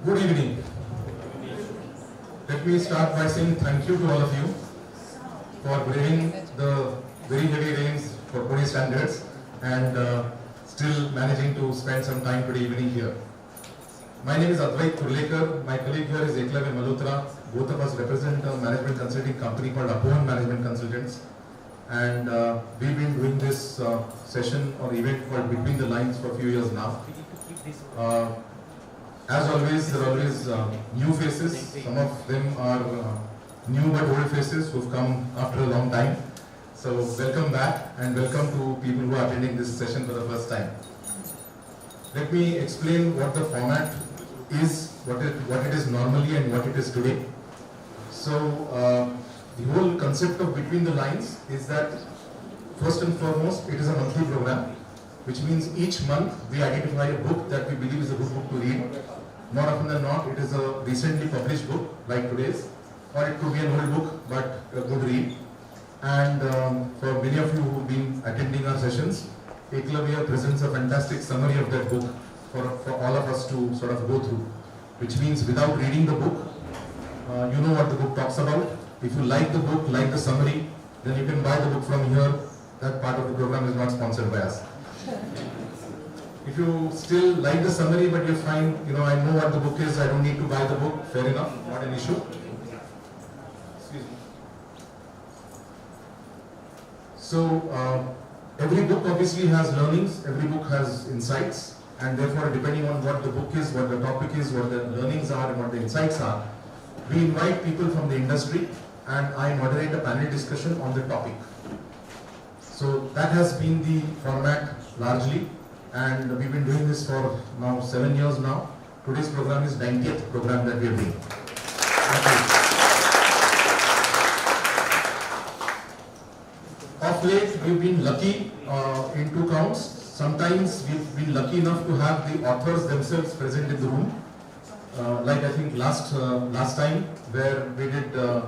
Good evening. Let me start by saying thank you to all of you for braving the very heavy rains for Pune standards and still managing to spend some time today evening here. My name is Advait Kurlekar. My colleague here is Eklavya Malhotra. Both of us represent a management consulting company called Upon Management Consultants. And we've been doing this session or event called Between the Lines for a few years now. As always, there are always new faces. Some of them are new but old faces who've come after a long time. So welcome back and welcome to people who are attending this session for the first time. Let me explain what the format is, what it is normally and what it is today. So the whole concept of Between the Lines is that first and foremost, it is a monthly program, which means each month we identify a book that we believe is a good book to read. More often than not, it is a recently published book like today's, or it could be an old book but a good read. And for many of you who have been attending our sessions, Eklavya presents a fantastic summary of that book for all of us to sort of go through, which means without reading the book, you know what the book talks about. If you like the book, like the summary, then you can buy the book from here. That part of the program is not sponsored by us. If you still like the summary but you find, I know what the book is, I don't need to buy the book, fair enough, not an issue. Excuse me. So, every book obviously has learnings, every book has insights, and therefore depending on what the book is, what the topic is, what the learnings are and what the insights are, we invite people from the industry and I moderate a panel discussion on the topic. So that has been the format largely, and we've been doing this for now 7 years now. Today's program is 90th program that we are doing. Of late, we've been lucky in two counts. Sometimes we've been lucky enough to have the authors themselves present in the room. Like I think last time, where we did a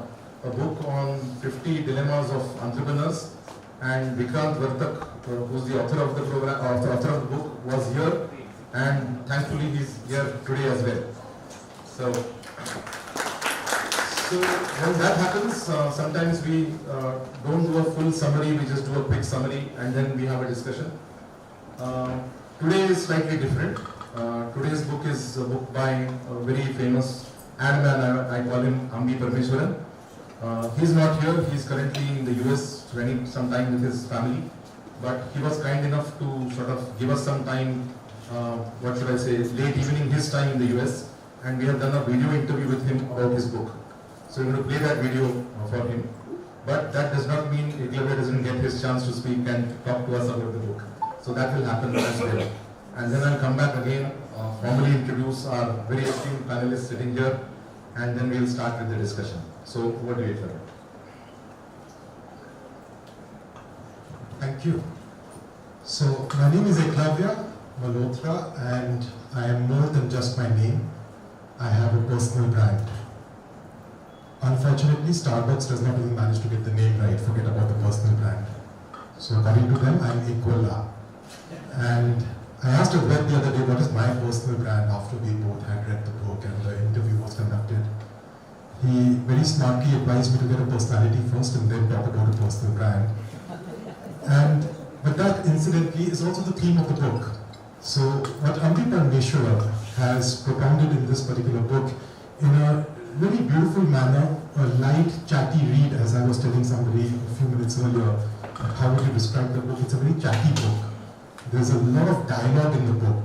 book on 50 dilemmas of entrepreneurs, and Vikrant Vartak, who's the author of the program, author of the book, was here, and thankfully he's here today as well. So when that happens, sometimes we don't do a full summary, we just do a quick summary, and then we have a discussion. Today is slightly different. Today's book is a book by a very famous ad man, I call him Ambi Parmeshwaran. He's not here, he's currently in the US spending some time with his family, but he was kind enough to sort of give us some time, late evening his time in the US, and we have done a video interview with him about his book. So we're going to play that video for him, but that does not mean Eklavya doesn't get his chance to speak and talk to us about the book. So that will happen as well. And then I'll come back again, formally introduce our very esteemed panelists sitting here, and then we'll start with the discussion. So, over to you, Eklavya. Thank you. So, my name is Eklavya Malhotra, and I am more than just my name. I have a personal brand. Unfortunately, Starbucks does not even manage to get the name right, forget about the personal brand. So, according to them, I am Equala. And I asked Advait the other day, what is my personal brand, after we both had read the book and the interview was conducted. He very smartly advised me to get a personality first and then talk about a personal brand. But that, incidentally, is also the theme of the book. So, what Ambi Parmeshwaran has propounded in this particular book, in a very beautiful manner, a light, chatty read, as I was telling somebody a few minutes earlier, how would you describe the book? It's a very chatty book. There's a lot of dialogue in the book.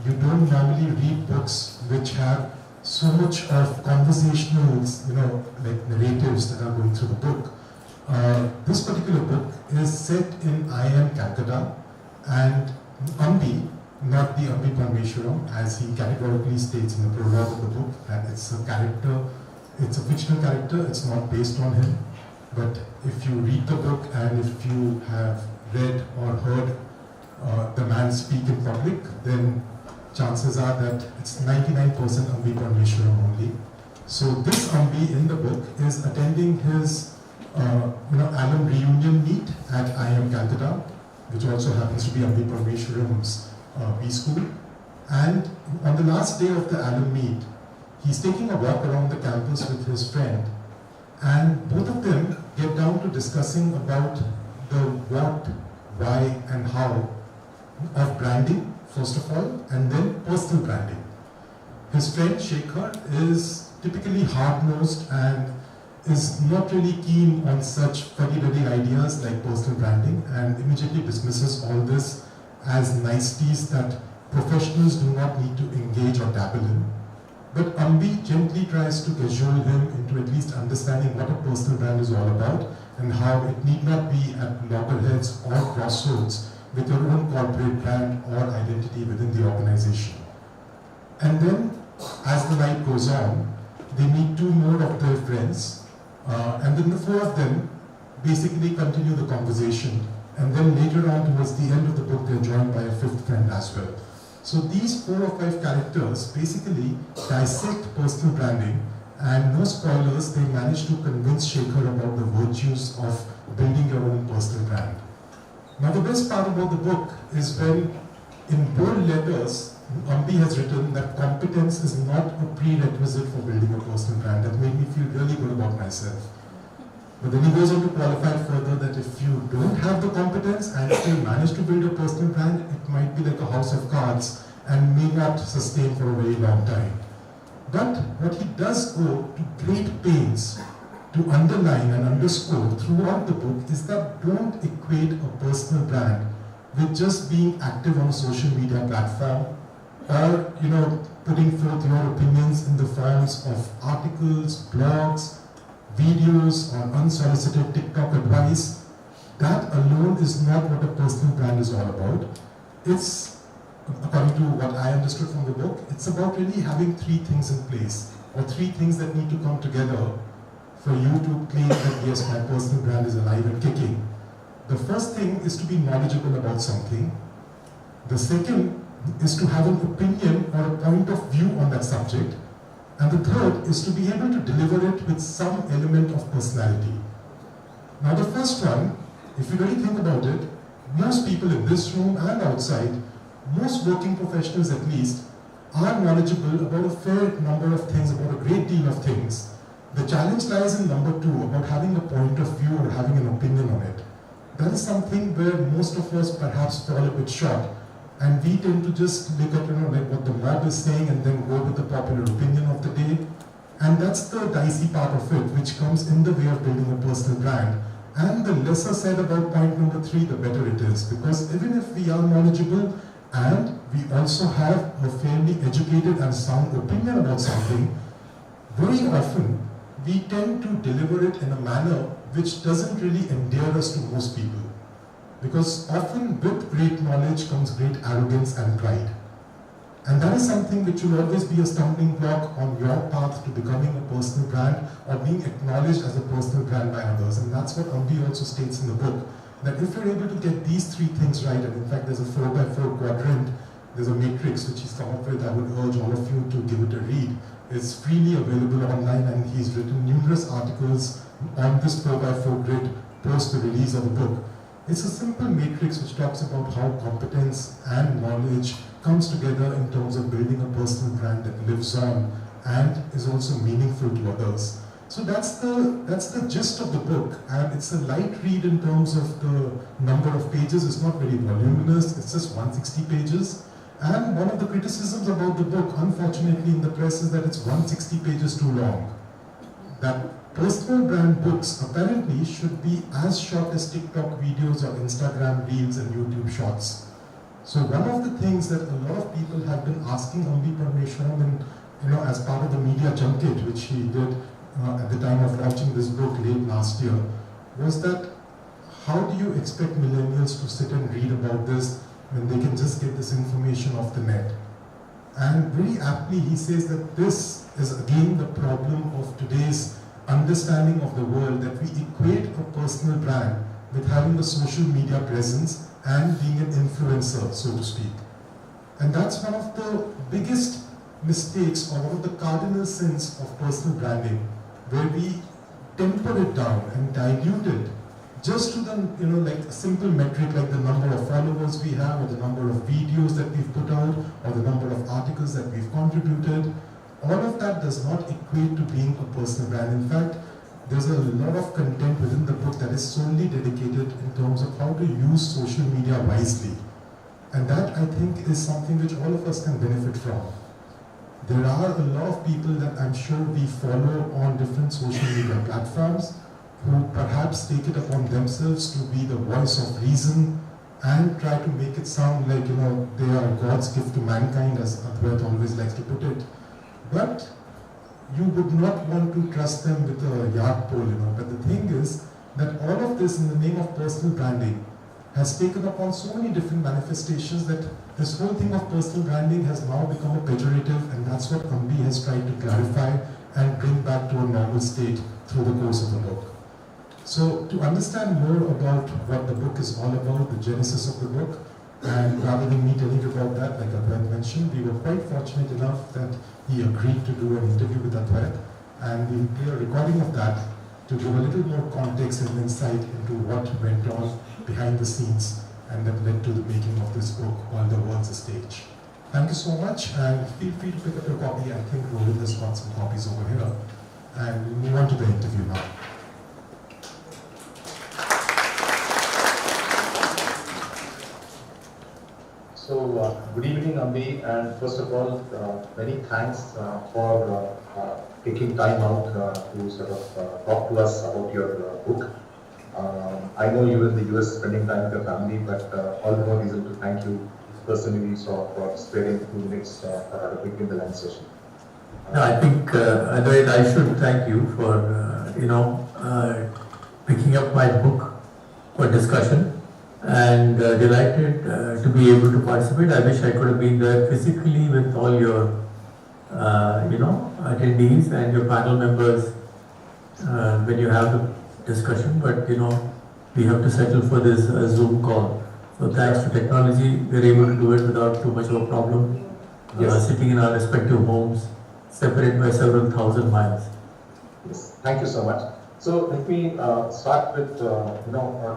You don't normally read books which have so much of conversationals, like narratives that are going through the book. This particular book is set in IIM Calcutta, and Ambi, not the Ambi Parmeshwaran, as he categorically states in the prologue of the book, that it's a character, it's a fictional character, it's not based on him. But if you read the book and if you have read or heard the man speak in public, then chances are that it's 99% Ambi Parmeshwaran only. So this Ambi in the book is attending his alum reunion meet at IIM Calcutta, which also happens to be Ambi Parmeshwaran's B school. And on the last day of the alum meet, he's taking a walk around the campus with his friend, and both of them get down to discussing about the what, why, and how of branding, first of all, and then personal branding. His friend Shekhar is typically hard-nosed and is not really keen on such fuddy-duddy ideas like personal branding, and immediately dismisses all this as niceties that professionals do not need to engage or dabble in. But Ambi gently tries to cajole him into at least understanding what a personal brand is all about and how it need not be at loggerheads or crossroads with your own corporate brand or identity within the organization. And then, as the night goes on, they meet two more of their friends, and then the four of them basically continue the conversation. And then later on, towards the end of the book, they're joined by a fifth friend as well. So these 4 or 5 characters basically dissect personal branding, and no spoilers, they manage to convince Shekhar about the virtues of building your own personal brand. Now the best part about the book is when, in bold letters, Ambi has written that competence is not a prerequisite for building a personal brand. That made me feel really good about myself. But then he goes on to qualify further that if you don't have the competence and still manage to build a personal brand, it might be like a house of cards and may not sustain for a very long time. But what he does go to great pains to underline and underscore throughout the book is that don't equate a personal brand with just being active on a social media platform or, putting forth your opinions in the forms of articles, blogs, videos, or unsolicited TikTok advice. That alone is not what a personal brand is all about. It's, according to what I understood from the book, it's about really having 3 things in place, or 3 things that need to come together for you to claim that yes, my personal brand is alive and kicking. The first thing is to be knowledgeable about something. The second is to have an opinion or a point of view on that subject. And the third is to be able to deliver it with some element of personality. Now the first one, if you really think about it, most people in this room and outside, most working professionals at least, are knowledgeable about a fair number of things, about a great deal of things. The challenge lies in number 2, about having a point of view or having an opinion on it. That is something where most of us perhaps fall a bit short. And we tend to just look at like what the mob is saying and then go with the popular opinion of the day. And that's the dicey part of it, which comes in the way of building a personal brand. And the lesser said about point number 3, the better it is. Because even if we are knowledgeable and we also have a fairly educated and sound opinion about something, very often we tend to deliver it in a manner which doesn't really endear us to most people. Because often with great knowledge comes great arrogance and pride. And that is something which will always be a stumbling block on your path to becoming a personal brand or being acknowledged as a personal brand by others. And that's what Ambi also states in the book, that if you're able to get these 3 things right, and in fact there's a 4x4 quadrant, there's a matrix which he's come up with, I would urge all of you to give it a read. It's freely available online, and he's written numerous articles on this 4x4 grid post the release of the book. It's a simple matrix which talks about how competence and knowledge comes together in terms of building a personal brand that lives on and is also meaningful to others. So that's the gist of the book, and it's a light read in terms of the number of pages. It's not very voluminous, it's just 160 pages. And one of the criticisms about the book, unfortunately in the press, is that it's 160 pages too long. That personal brand books apparently should be as short as TikTok videos or Instagram reels and YouTube shorts. So one of the things that a lot of people have been asking Ambi Parmeshwaran, as part of the media junket which he did at the time of launching this book late last year, was that how do you expect millennials to sit and read about this when they can just get this information off the net? And very aptly he says that this is again the problem of today's understanding of the world, that we equate a personal brand with having a social media presence and being an influencer, so to speak. And that's one of the biggest mistakes, or one of the cardinal sins of personal branding, where we temper it down and dilute it just to the, like a simple metric like the number of followers we have, or the number of videos that we've put out, or the number of articles that we've contributed, all of that does not equate to being a personal brand. In fact, there's a lot of content within the book that is solely dedicated in terms of how to use social media wisely. And that, I think, is something which all of us can benefit from. There are a lot of people that I'm sure we follow on different social media platforms who perhaps take it upon themselves to be the voice of reason and try to make it sound like, they are God's gift to mankind, as Advait always likes to put it. But you would not want to trust them with a yard pole, But the thing is that all of this in the name of personal branding has taken upon so many different manifestations that this whole thing of personal branding has now become a pejorative, and that's what Ambi has tried to clarify and bring back to a normal state through the course of the book. So to understand more about what the book is all about, the genesis of the book, and rather than me telling you about that, like Advait mentioned, we were quite fortunate enough that he agreed to do an interview with Advait, and we'll play a recording of that to give a little more context and insight into what went on behind the scenes and that led to the making of this book, All the World's a Stage. Thank you so much, and feel free to pick up your copy. I think Roland has got some copies over here, and we'll move on to the interview now. So, good evening, Ambi, and first of all, many thanks for taking time out to sort of talk to us about your book. I know you were in the US spending time with your family, but all the more reason to thank you personally for sparing 2 minutes for a quick in the lunch session. No, I think, Advait, I should thank you for, picking up my book for discussion, and delighted to be able to participate. I wish I could have been there physically with all your, attendees and your panel members when you have the discussion, but we have to settle for this Zoom call. So thanks to technology, we're able to do it without too much of a problem. Yes. Sitting in our respective homes, separated by several thousand miles. Yes, thank you so much. So let me start with a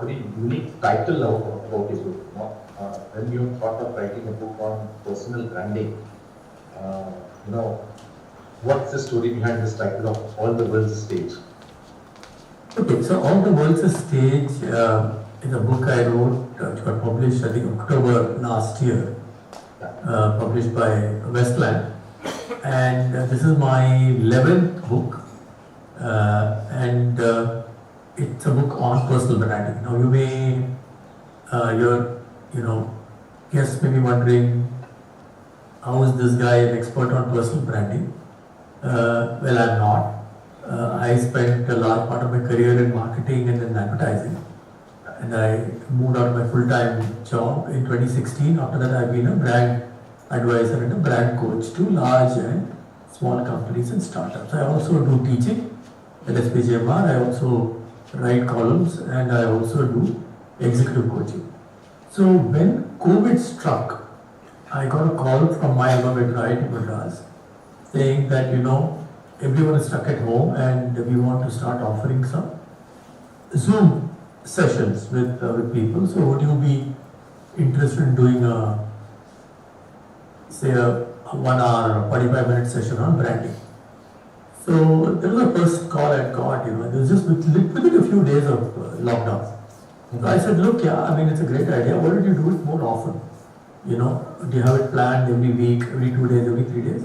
very unique title about his book. When you thought of writing a book on personal branding, what's the story behind this title of All the World's a Stage? Okay, so All the World's a Stage is a book I wrote, which got published, I think, October last year, published by Westland. And this is my 11th book, and it's a book on personal branding. Now, you may, guests may be wondering, how is this guy an expert on personal branding? Well, I'm not. I spent a large part of my career in marketing and in advertising, and I moved out of my full-time job in 2016. After that, I've been a brand advisor and a brand coach to large and small companies and startups. I also do teaching at SPGMR. I also write columns, and I also do executive coaching. So when COVID struck, I got a call from my alma mater, IIT Madras, saying that everyone is stuck at home and we want to start offering some Zoom sessions with people. So would you be interested in doing a 1 hour or 45-minute session on branding? So that was the first call I got, it was just within a few days of lockdown. So I said, look, it's a great idea. Why don't you do it more often? Do you have it planned every week, every 2 days, every 3 days?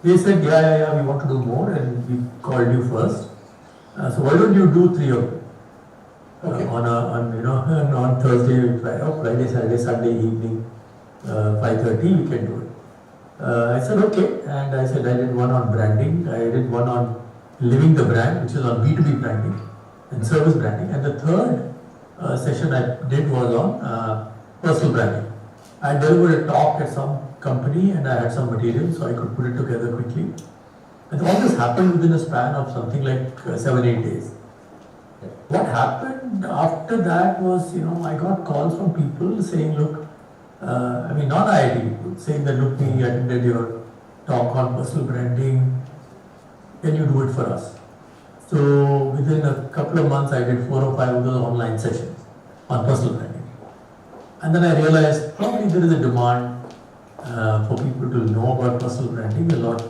They said, yeah, we want to do more, and we called you first. So why don't you do 3 of them? Okay. On Thursday, Friday, Saturday, Sunday evening, 5:30, we can do it. I said, okay, and I said I did one on branding, I did one on living the brand, which is on B2B branding and service branding, and the third session I did was on personal branding. I delivered a talk at some company and I had some material, so I could put it together quickly. And all this happened within a span of something like 7-8 days. What happened after that was, I got calls from people saying, look, non-IIT people, saying that, look, we attended your talk on personal branding, can you do it for us? So within a couple of months, I did 4 or 5 of those online sessions on personal branding. And then I realized probably there is a demand for people to know about personal branding a lot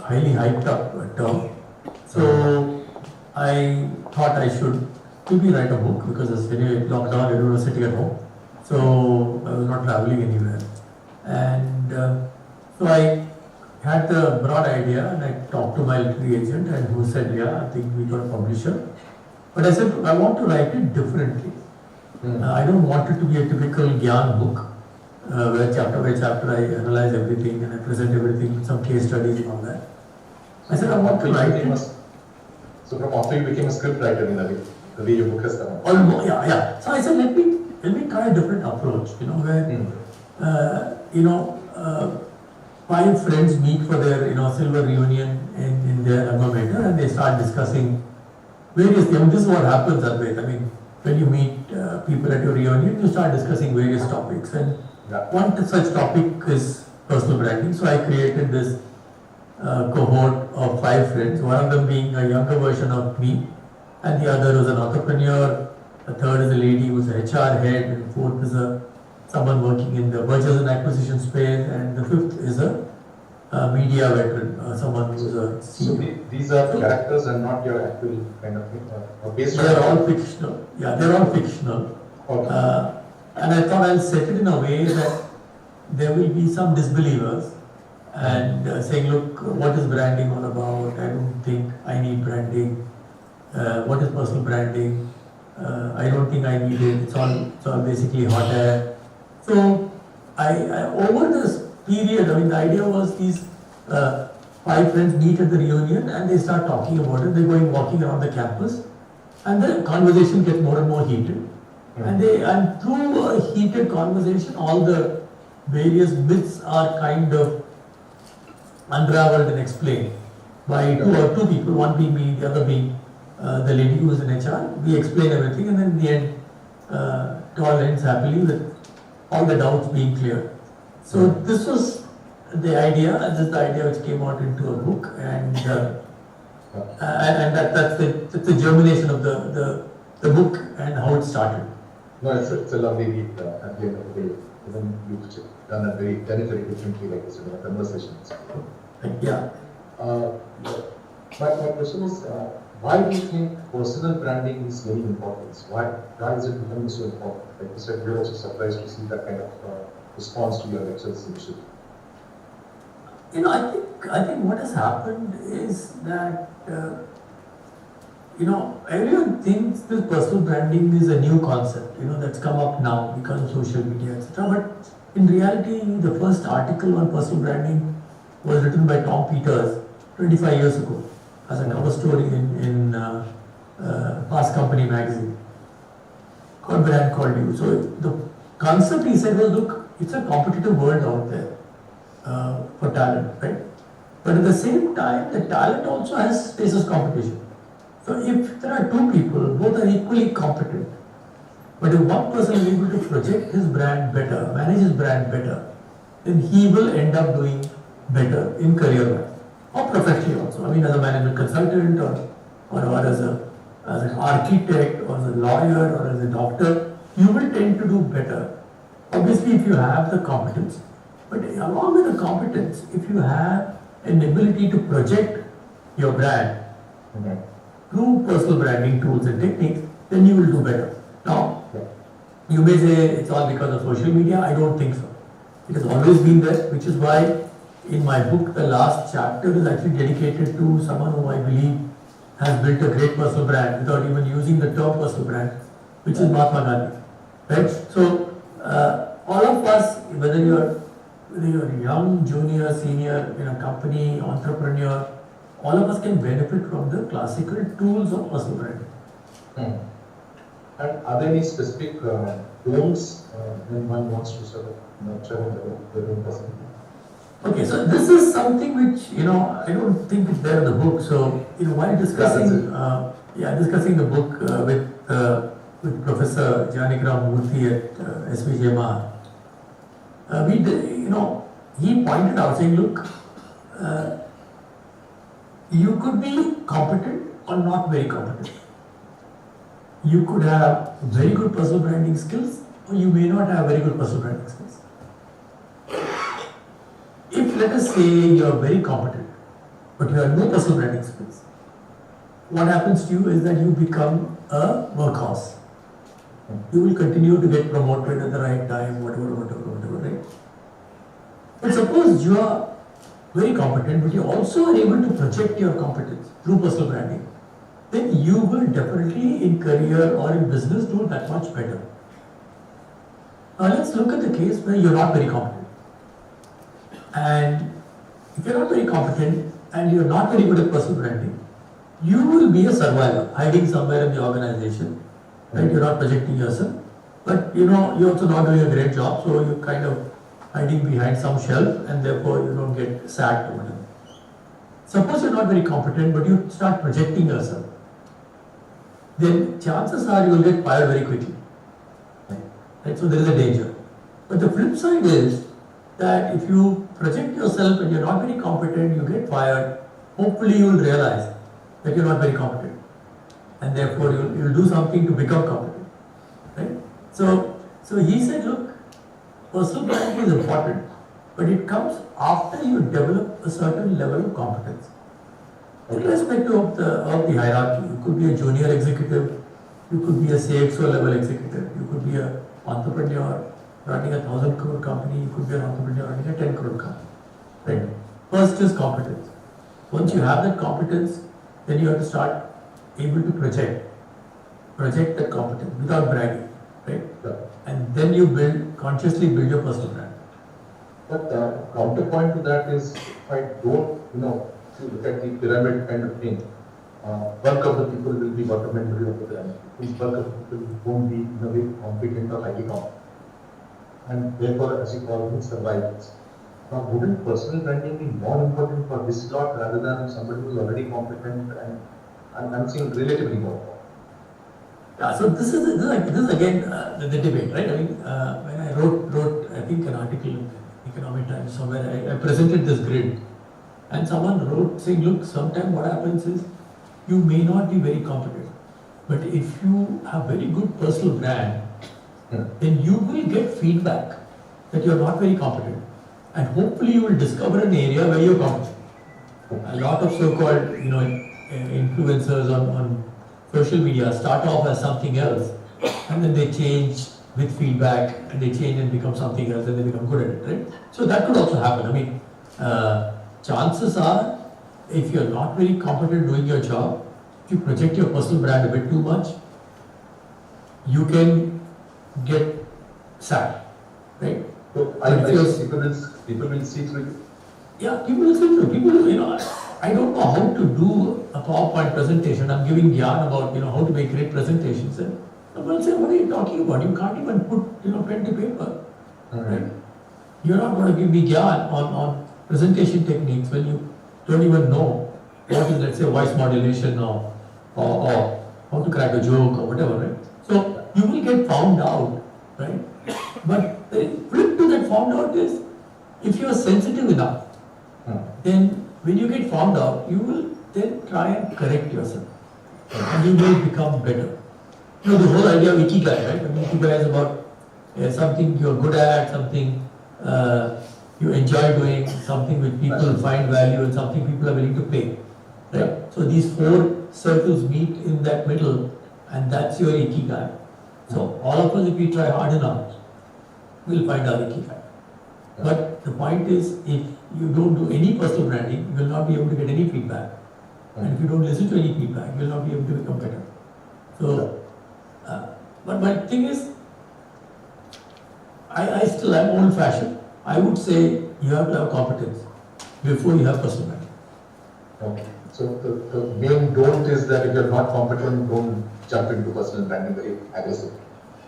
highly hyped up term. So I thought I should maybe write a book because as anyway lockdown, everyone was sitting at home. So I was not traveling anywhere. And so I had the broad idea and I talked to my literary agent and who said, yeah, I think we got a publisher. But I said, I want to write it differently. I don't want it to be a typical Gyan book where chapter by chapter I analyze everything and I present everything with some case studies and all that. I said, I want to write it. So from after you became a script writer in a way, the way your book has come out. Almost, yeah. So I said, let me try a different approach, where, five friends meet for their, silver reunion in their alma mater and they start discussing various things. I mean, this is what happens, Advait. I mean, when you meet people at your reunion, you start discussing various topics. And one such topic is personal branding. So I created this cohort of five friends, one of them being a younger version of me, and the other was an entrepreneur, the third is a lady who's an HR head, and fourth is someone working in the mergers and acquisition space, and the fifth is a media veteran, someone who's a CEO. So these are characters and not your actual kind of thing, or based on... They're all fictional. Yeah, they're all fictional. Okay. And I thought I'll set it in a way that there will be some disbelievers and saying, look, what is branding all about? I don't think I need branding. What is personal branding? I don't think I need it. It's all basically hot air. So I over this period, I mean, the idea was these five friends meet at the reunion and they start talking about it. They're going walking around the campus, and the conversation gets more and more heated. And through a heated conversation, all the various bits are kind of unraveled and explained by two people, one being me, the other being the lady who is in HR. We explain everything, and then in the end, it all ends happily with all the doubts being cleared. So this was the idea, and this is the idea which came out into a book, and that's the germination of the book and how it started. No, it's a lovely read at the end of the day. Even you've done it very differently, like this in a conversation. Yeah. My question is, why do you think personal branding is very important? Why is it becoming so important? Like you said, we're also surprised to see that kind of response to your lectures initially. I think what has happened is that everyone thinks this personal branding is a new concept, that's come up now because of social media, etc. But in reality, the first article on personal branding was written by Tom Peters 25 years ago as a cover story in Fast Company magazine called Brand Called You. So the concept, he said, was, look, it's a competitive world out there for talent, right? But at the same time, the talent also faces competition. So if there are two people, both are equally competent, but if one person is able to project his brand better, manage his brand better, then he will end up doing better in career-wise or professionally also. I mean, as a management consultant or as an architect or as a lawyer or as a doctor, you will tend to do better. Obviously, if you have the competence, but along with the competence, if you have an ability to project your brand through personal branding tools and techniques, then you will do better. Now, you may say it's all because of social media. I don't think so. It has always been there, which is why in my book, the last chapter is actually dedicated to someone who I believe has built a great personal brand without even using the term personal brand, which is Mahatma Gandhi. Right? So, all of us, whether you're young, junior, senior in a company, entrepreneur, all of us can benefit from the classical tools of personal branding. And are there any specific tools when one wants to sort of nurture their own personality? Okay, so this is something which, I don't think is there in the book. So, while discussing, discussing the book with Professor Janikram Murthy at SVJMR, he pointed out saying, look, you could be competent or not very competent. You could have very good personal branding skills, or you may not have very good personal branding skills. If, let us say, you are very competent, but you have no personal branding skills, what happens to you is that you become a workhorse. You will continue to get promoted at the right time, whatever, right? But suppose you are very competent, but you also are able to project your competence through personal branding, then you will definitely in career or in business do that much better. Now let's look at the case where you're not very competent. And if you're not very competent and you're not very good at personal branding, you will be a survivor, hiding somewhere in the organization, right? You're not projecting yourself, but you're also not doing a great job, so you're kind of hiding behind some shelf and therefore you don't get sacked or whatever. Suppose you're not very competent, but you start projecting yourself, then chances are you will get fired very quickly. Right? So there is a danger. But the flip side is that if you project yourself and you're not very competent, you get fired, hopefully you will realize that you're not very competent. And therefore you'll do something to become competent. Right? So he said, look, personal branding is important, but it comes after you develop a certain level of competence. Irrespective of the hierarchy, you could be a junior executive, you could be a CXO level executive, you could be an entrepreneur running a 1,000 crore company, you could be an entrepreneur running a 10 crore company. Right? First is competence. Once you have that competence, then you have to start able to project that competence without bragging, right? Yeah. And then you consciously build your personal brand. But the counterpoint to that is, if I don't, if you look at the pyramid kind of thing, bulk of the people will be bottom end of the pyramid. Bulk of the people won't be in a way competent or highly competent. And therefore, as you call them, survivors. Now, wouldn't personal branding be more important for this lot rather than somebody who's already competent and I'm saying relatively more? Yeah, so this is again the debate, right? I mean, when I wrote I think an article in Economic Times somewhere, I presented this grid, and someone wrote saying, look, sometimes what happens is you may not be very competent, but if you have very good personal brand, then you will get feedback that you're not very competent, and hopefully you will discover an area where you're competent. A lot of so-called influencers on social media start off as something else, and then they change with feedback, and they change and become something else, and they become good at it, right? So that could also happen. I mean, chances are, if you're not very competent doing your job, if you project your personal brand a bit too much, you can get sacked, right? So people will see through you. Yeah, people will see through. People, I don't know how to do a PowerPoint presentation. I'm giving Gyan about, how to make great presentations. And someone will say, what are you talking about? You can't even put, pen to paper. Right? You're not going to give me Gyan on presentation techniques when you don't even know what is, let's say, voice modulation or how to crack a joke or whatever, right? So you will get found out, right? But the flip to that found out is, if you are sensitive enough, then when you get found out, you will then try and correct yourself, and you will become better. The whole idea of ikigai, right? I mean, ikigai is about something you're good at, something you enjoy doing, something which people find value, and something people are willing to pay, right? So these four circles meet in that middle, and that's your ikigai. So all of us, if we try hard enough, we'll find our ikigai. But the point is, if you don't do any personal branding, you will not be able to get any feedback. And if you don't listen to any feedback, you will not be able to become better. So, but my thing is, I still am old fashioned. I would say you have to have competence before you have personal branding. Okay. So the main don't is that if you're not competent, don't jump into personal branding very aggressively.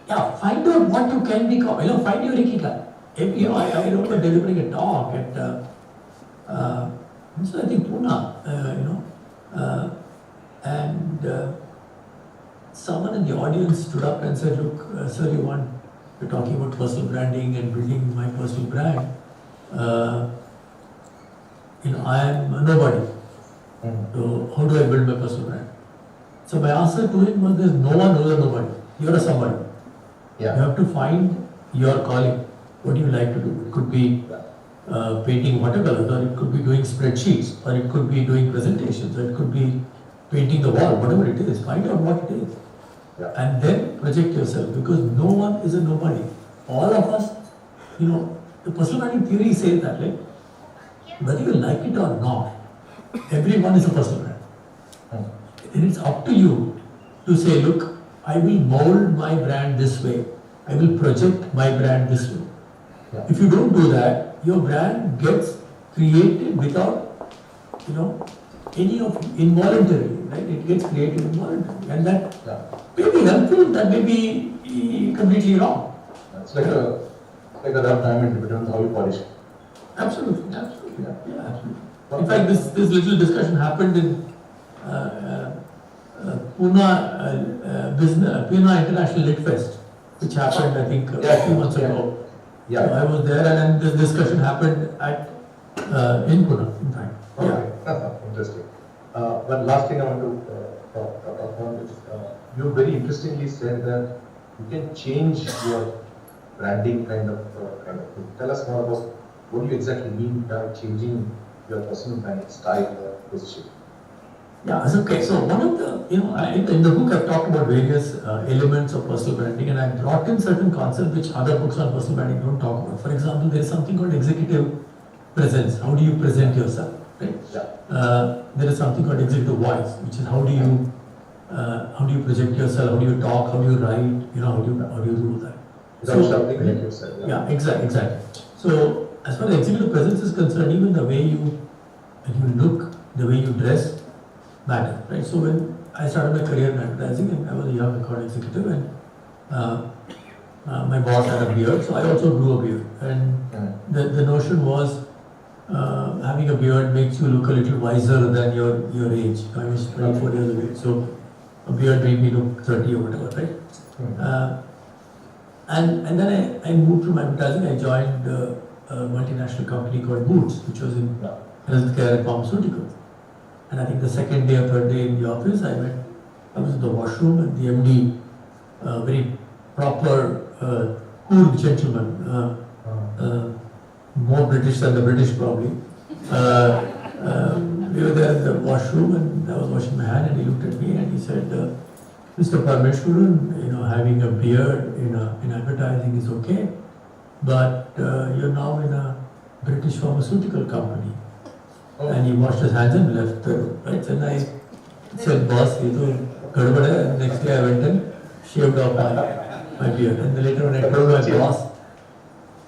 Yeah, find out what you can become. Find your ikigai. I remember delivering a talk at, I think Pune, and someone in the audience stood up and said, look, sir, you're talking about personal branding and building my personal brand. I am a nobody. So how do I build my personal brand? So my answer to him was, there's no one who's a nobody. You're a somebody. Yeah. You have to find your calling. What do you like to do? It could be painting watercolors, or it could be doing spreadsheets, or it could be doing presentations, or it could be painting the wall, whatever it is. Find out what it is. Yeah. And then project yourself, because no one is a nobody. All of us, the personal branding theory says that, like, whether you like it or not, everyone is a personal brand. And it's up to you to say, look, I will mold my brand this way. I will project my brand this way. Yeah. If you don't do that, your brand gets created without, any of involuntarily, right? It gets created involuntarily, and that Yeah. may be helpful, that may be completely wrong. It's like a rough diamond, depending on how you polish it. Absolutely. Yeah, absolutely. In Okay. fact, this little discussion happened in Pune International Lit Fest, which happened, I think, a few months ago. Yeah. So I was there, and then this discussion happened in Pune, in fact. Okay. Interesting. One last thing I want to talk about is you very interestingly said that you can change your branding kind of thing. Tell us more about what do you exactly mean by changing your personal branding style or position. Yeah, so, okay. So one of the, in the book I've talked about various elements of personal branding, and I've brought in certain concepts which other books on personal branding don't talk about. For example, there is something called executive presence. How do you present yourself, right? Yeah. There is something called executive voice, which is how do you project yourself, how do you talk, how do you write, how do you do that. Without shouting like yourself. Yeah, exactly. So as far as executive presence is concerned, even the way you look, the way you dress matter, right? So when I started my career in advertising, and I was a young account executive, and my boss had a beard, so I also grew a beard. And the notion was having a beard makes you look a little wiser than your age. I was 24 years of age, so a beard made me look 30 or whatever, right? And then I moved from advertising. I joined a multinational company called Boots, which was in healthcare and pharmaceuticals. And I think the second day or third day in the office, I was in the washroom, and the MD, very proper, cool gentleman, more British than the British probably. We were there in the washroom, and I was washing my hand, and he looked at me and he said, Mr. Parmeshwaran, having a beard in advertising is okay, but you're now in a British pharmaceutical company. Oh. And he washed his hands and left the room, right? And I said, boss, gadbad hai. And next day I went and shaved off my beard. And then later when I told my boss,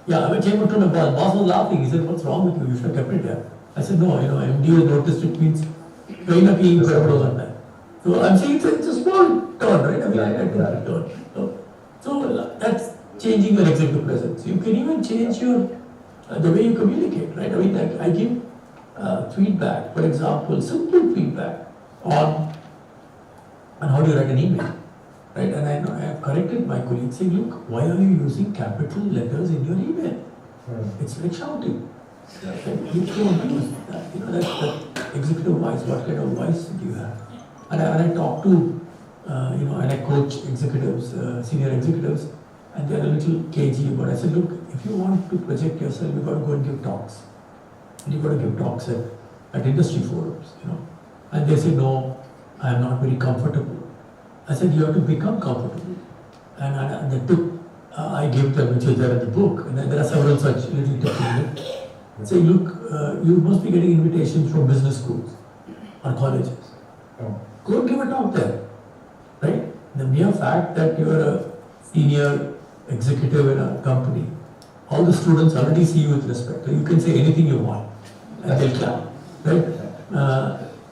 I came up to my boss. Boss was laughing. He said, what's wrong with you? You should have kept it here. I said, no, MD has noticed it means kahin na kahin gadbad ho sakta hai. So I'm saying it's a small turn, right? I mean, I took a turn. So that's changing your executive presence. You can even change the way you communicate, right? I mean, I give feedback, for example, simple feedback on how do you write an email, right? And I have corrected my colleagues saying, look, why are you using capital letters in your email? It's like shouting. You don't use that. That executive voice. What kind of voice do you have? And I talk to, and I coach executives, senior executives, and they're a little cagey. But I said, look, if you want to project yourself, you've got to go and give talks. And you've got to give talks at industry forums, And they say, no, I am not very comfortable. I said, you have to become comfortable. And the tip I gave them, which is there in the book, and there are several such little tips in it. Say, look, you must be getting invitations from business schools or colleges. Go and give a talk there, right? The mere fact that you are a senior executive in a company, all the students already see you with respect. You can say anything you want, and they'll clap, right?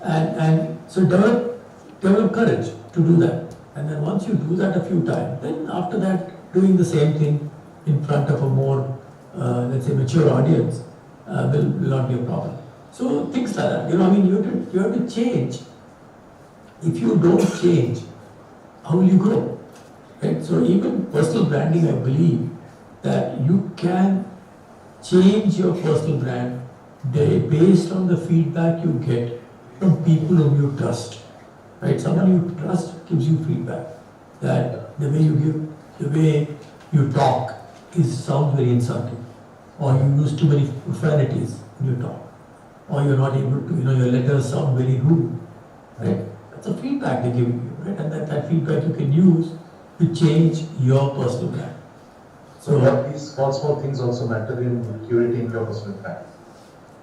And so develop courage to do that. And then once you do that a few times, then after that, doing the same thing in front of a more, let's say, mature audience will not be a problem. So things like that, you have to change. If you don't change, how will you grow? Right? So even personal branding, I believe that you can change your personal brand based on the feedback you get from people whom you trust. Right? Someone you trust gives you feedback that the way you talk sounds very insulting. or you use too many profanities when you talk, or you're not able to, your letters sound very rude, right? That's a feedback they're giving you, right? And that feedback you can use to change your personal brand. So what these small things also matter in curating your personal brand.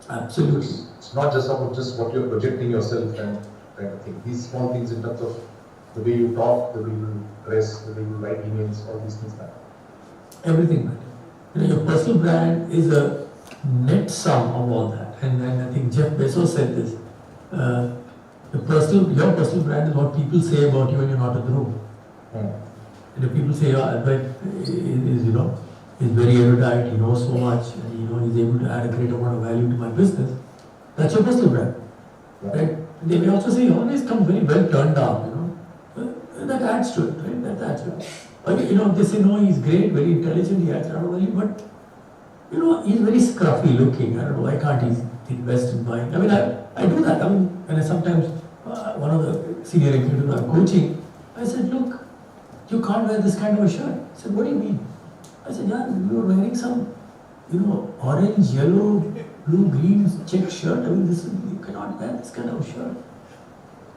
Absolutely. It's not just about just what you're projecting yourself and kind of thing. These small things in terms of the way you talk, the way you dress, the way you write emails, all these things matter. Everything matters. Your personal brand is a net sum of all that. And I think Jeff Bezos said this. Your personal brand is what people say about you when you're not in the room. And if people say, Albert is very erudite, he knows so much, and he's able to add a great amount of value to my business, that's your personal brand. Right? They may also say he always comes very well turned out, that adds to it, right? That adds to it. Or, they say, no, he's great, very intelligent, he adds a lot of value, but, he's very scruffy looking. I don't know, why can't he invest in buying? I mean, I do that. I mean, when I sometimes, one of the senior executives I'm coaching, I said, look, you can't wear this kind of a shirt. He said, what do you mean? I said, yeah, you're wearing some, orange, yellow, blue, green check shirt. I mean, you cannot wear this kind of a shirt.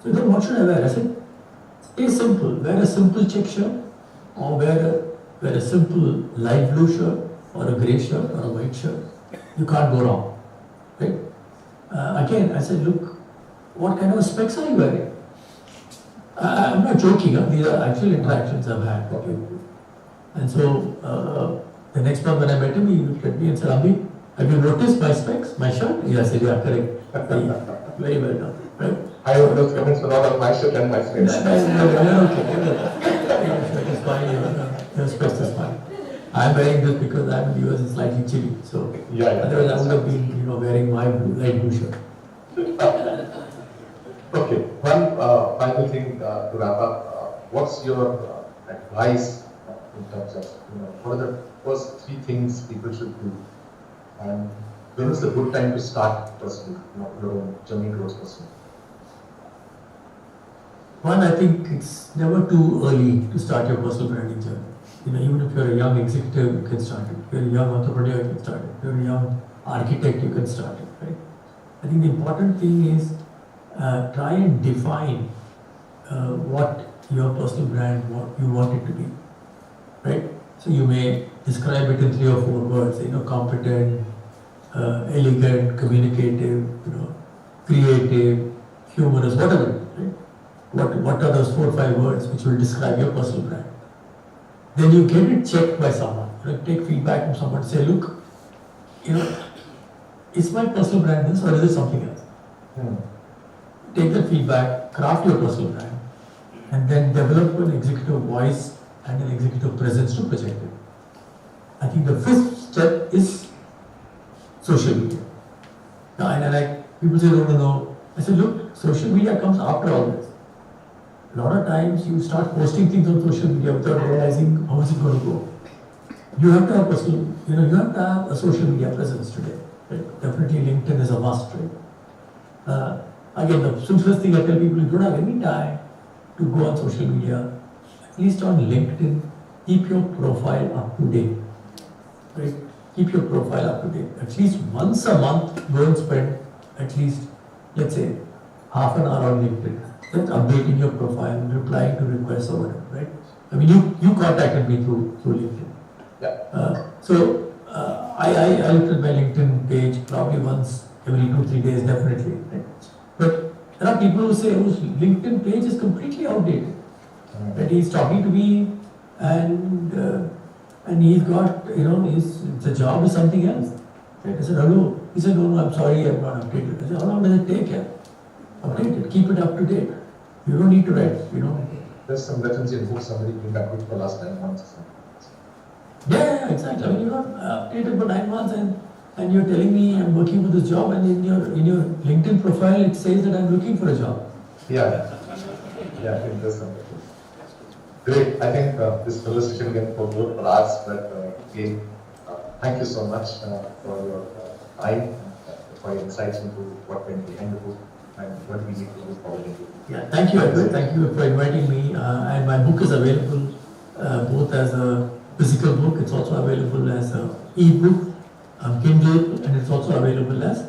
So then what should I wear? I said, stay simple. Wear a simple check shirt, or wear a simple light blue shirt, or a grey shirt, or a white shirt. You can't go wrong. Right? Again, I said, look, what kind of specs are you wearing? I'm not joking, these are actual interactions I've had. And so, the next month when I met him, he looked at me and said, Abhi, have you noticed my specs, my shirt? Yeah, I said, yeah, correct. Very well done. Right? I have those comments for all of my shirt and my specs. It's fine, your specs is fine. I'm wearing this because I'm in the US, it's slightly chilly. So, otherwise I would have been, wearing my light blue shirt. Okay, one final thing to wrap up. What's your advice in terms of, what are the first 3 things people should do? And when is the good time to start personally, your own journey towards personal? One, I think it's never too early to start your personal branding journey. Even if you're a young executive, you can start it. If you're a young entrepreneur, you can start it. If you're a young architect, you can start it, right? I think the important thing is try and define what your personal brand, what you want it to be, right? So you may describe it in 3 or 4 words, competent, elegant, communicative, creative, humorous, whatever it is, right? What are those 4 or 5 words which will describe your personal brand? Then you get it checked by someone. Take feedback from someone, say, look, is my personal brand this or is it something else? Take that feedback, craft your personal brand, and then develop an executive voice and an executive presence to project it. I think the 5th step is social media. Now, and people say, no. I said, look, social media comes after all this. A lot of times you start posting things on social media without realizing how is it going to go. You have to have you have to have a social media presence today. Right? Definitely LinkedIn is a must, right? Again, the simplest thing I tell people, you don't have any time to go on social media, at least on LinkedIn, keep your profile up to date. Right? Keep your profile up to date. At least once a month, go and spend at least, let's say, half an hour on LinkedIn. That's updating your profile, replying to requests or whatever, right? I mean, you contacted me through LinkedIn. Yeah. So I looked at my LinkedIn page probably once every 2-3 days, definitely. Right? But there are people who say whose LinkedIn page is completely outdated. That he's talking to me and he's got, the job is something else. Right? I said, hello. He said, no, I'm sorry, I'm not updated. I said, how long does it take? Update it, keep it up to date. You don't need to write, There's some reference in book, somebody came back with for last 9 months or something. Yeah, exactly. I mean, you're not updated for 9 months and you're telling me I'm working for this job, and in your LinkedIn profile it says that I'm looking for a job. Yeah, interesting. Great. I think this conversation can go for hours, but again, thank you so much for your time, for your insights into what went behind the book and what we need to move forward into. Yeah, thank you, Edward. Thank you for inviting me. And my book is available both as a physical book, it's also available as an e-book. Kindle, and it's also available as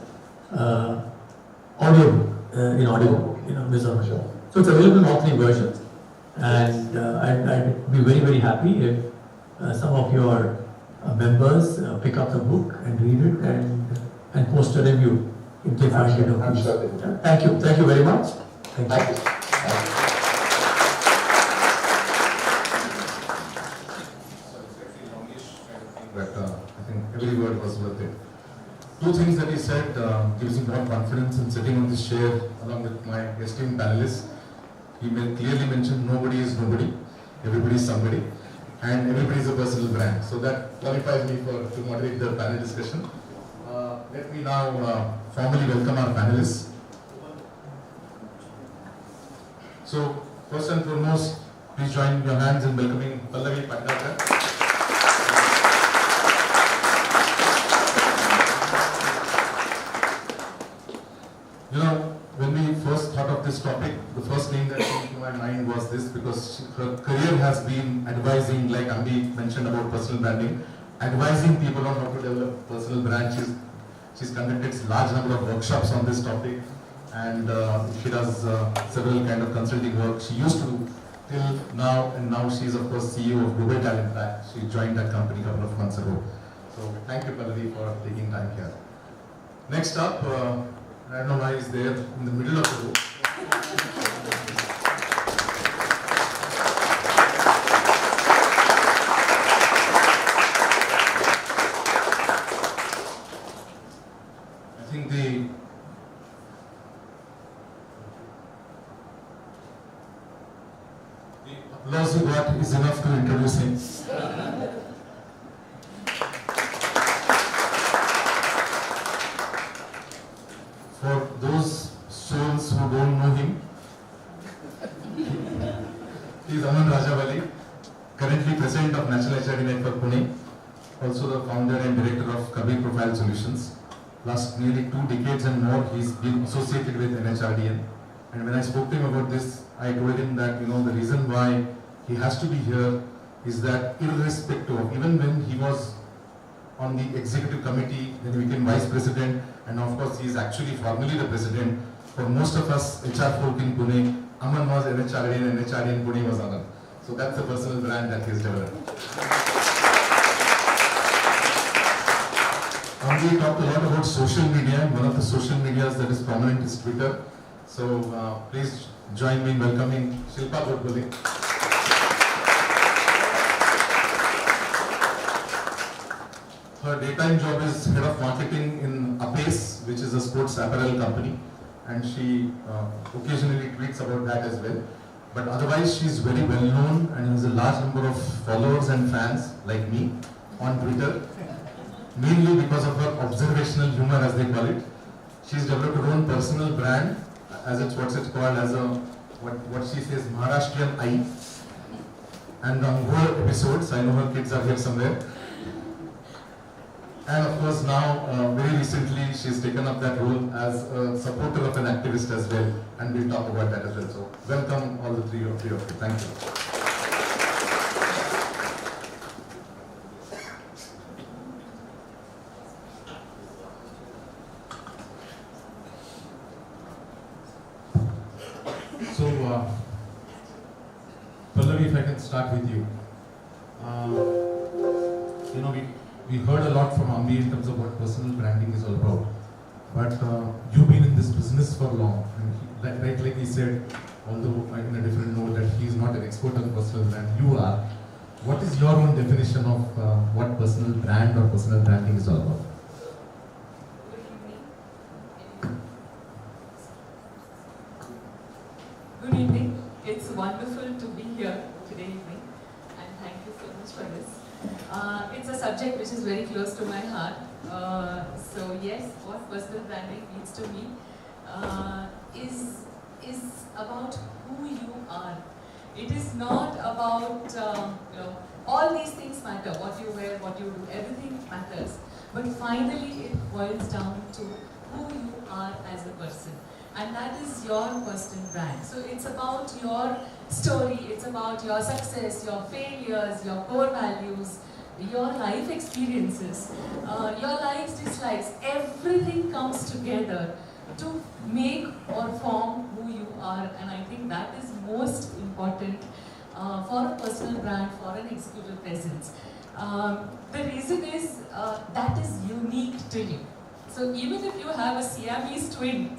audio in audio, Visual. Sure. So it's available in all three versions, and I'd be very, very happy if some of your members pick up the book and read it and post a review if they find it I'm okay. sure they will. Thank you very much. Thank you. Thank you. Thank you. But I think every word was worth it. Two things that he said gives me more confidence in sitting on this chair along with my esteemed panelists. He clearly mentioned nobody is nobody, everybody is somebody, and everybody is a personal brand. So that qualifies me to moderate the panel discussion. Let me now formally welcome our panelists. So first and foremost, please join your hands in welcoming Pallavi Pandakar. When we first thought of this topic, the first name that came to my mind was this, because her career has been advising, like Ambi mentioned about personal branding, advising people on how to develop personal brand. She's conducted large number of workshops on this topic, and she does several kind of consulting work. She used to till now, and now she's of course CEO of Global Talent Pack. She joined that company a couple of months ago. So thank you, Pallavi, for taking time here. Next up, I don't know why he's there in the middle of the room. I think the applause he got is enough to introduce him. For those souls who don't know him, he is Aman Rajawali, currently President of National HRD Network Pune, also the founder and director of Kabir Profile Solutions. Last nearly 2 decades and more, he's been associated with NHRDN. And when I spoke to him about this, I told him that the reason why he has to be here is that irrespective of, even when he was on the executive committee, then he became vice president, and of course he is actually formally the president. For most of us HR folk in Pune, Aman was NHRD and NHRD in Pune was Aman. So that's the personal brand that he has developed. We talked a lot about social media. One of the social medias that is prominent is Twitter. So please join me in welcoming Shilpa Godbole. Her daytime job is head of marketing in Apace, which is a sports apparel company, and she occasionally tweets about that as well. But otherwise, she is very well known and has a large number of followers and fans like me on Twitter, mainly because of her observational humor, as they call it. She's developed her own personal brand, as what's it called, as what she says, Maharashtrian Eye. And on her episodes, I know her kids are here somewhere. And of course now, very recently, she's taken up that role as a supporter of an activist as well, and we'll talk about that as well. So welcome all the three of you. Thank you. So, Pallavi, if I can start with you. We heard a lot from Ambi in terms of what personal branding is all about. But you've been in this business for long. And like he said, although in a different note, that he's not an expert on personal brand, you are. What is your own definition of what personal brand or personal branding is all about? Good evening. It's wonderful to be here today evening, and thank you so much for this. It's a subject which is very close to my heart. So yes, what personal branding means to me is about who you are. It is not about all these things matter. What you wear, what you do, everything matters. But finally, it boils down to who you are as a person. And that is your personal brand. So it's about your story, it's about your success, your failures, your core values, your life experiences, your likes, dislikes, everything comes together to make or form who you are, and I think that is most important for a personal brand, for an executive presence. The reason is that is unique to you. So even if you have a Siamese twin,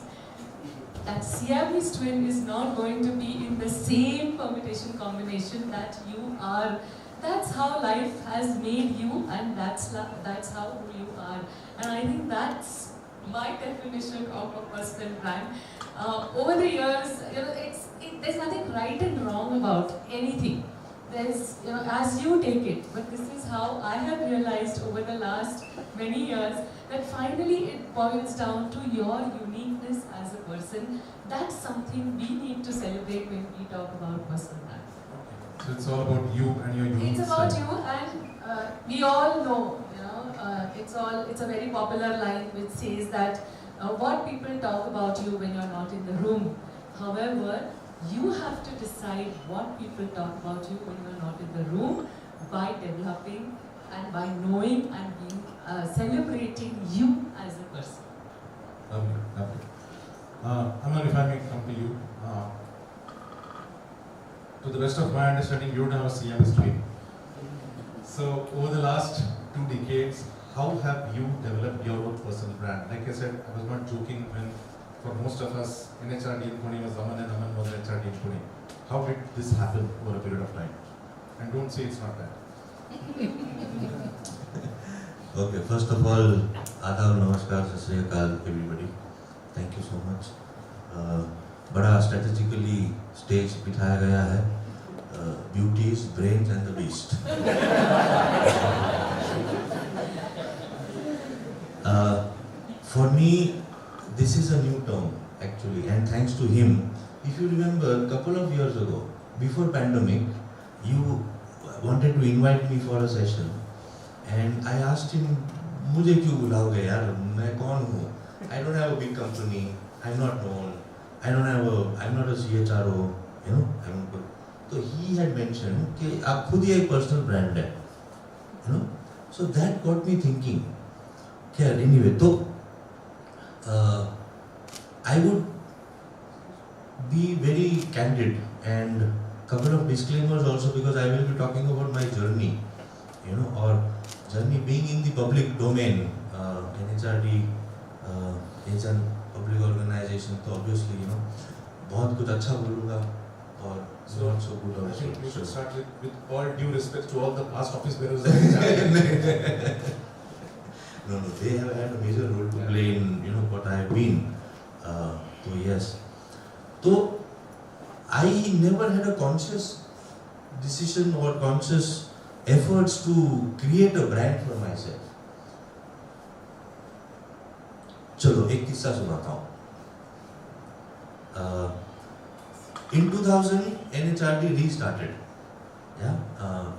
that Siamese twin is not going to be in the same permutation combination that you are. That's how life has made you, and that's how who you are. And I think that's my definition of a personal brand. Over the years, there's nothing right and wrong about anything. There's, as you take it. But this is how I have realized over the last many years that finally it boils down to your uniqueness as a person. That's something we need to celebrate when we talk about personal brand. So it's all about you and your unique It's about style. you, and we all know, it's a very popular line which says that what people talk about you when you're not in the room. However, you have to decide what people talk about you when you're not in the room by developing and by knowing and being celebrating you as a person. Lovely, lovely. Aman, if I may come to you. To the best of my understanding, you don't have a CMS twin. So, over the last 2 decades, how have you developed your own personal brand? Like I said, I was not joking when, for most of us, NHRD in Pune was Aman and Aman was HRD in Pune. How did this happen over a period of time? And don't say it's not that. Okay, first of all, Adab, Namaskar, Sat Sri Akal, everybody. Thank you so much. बड़ा strategically stage बिठाया गया है. Beauties, brains and the beast. For me, this is a new term actually, and thanks to him. If you remember, a couple of years ago, before pandemic, you wanted to invite me for a session, and I asked him, मुझे क्यों बुलाओगे यार? मैं कौन हूँ? I don't have a big company. I'm not known. I'm not a CHRO. So he had mentioned कि आप खुद ही एक personal brand है. So that got me thinking. Okay, anyway, so I would be very candid and couple of disclaimers also, because I will be talking about my journey, or journey being in the public domain. NHRD is a public organization, so obviously, बहुत कुछ अच्छा बोलूँगा और not so good I also. think we should start with all due respect to all the past office bearers of NHRD. No, they have had a major role to play in what I have been. So yes. So I never had a conscious decision or conscious efforts to create a brand for myself. चलो एक किस्सा सुनाता हूँ. In 2000, NHRD restarted. Yeah, of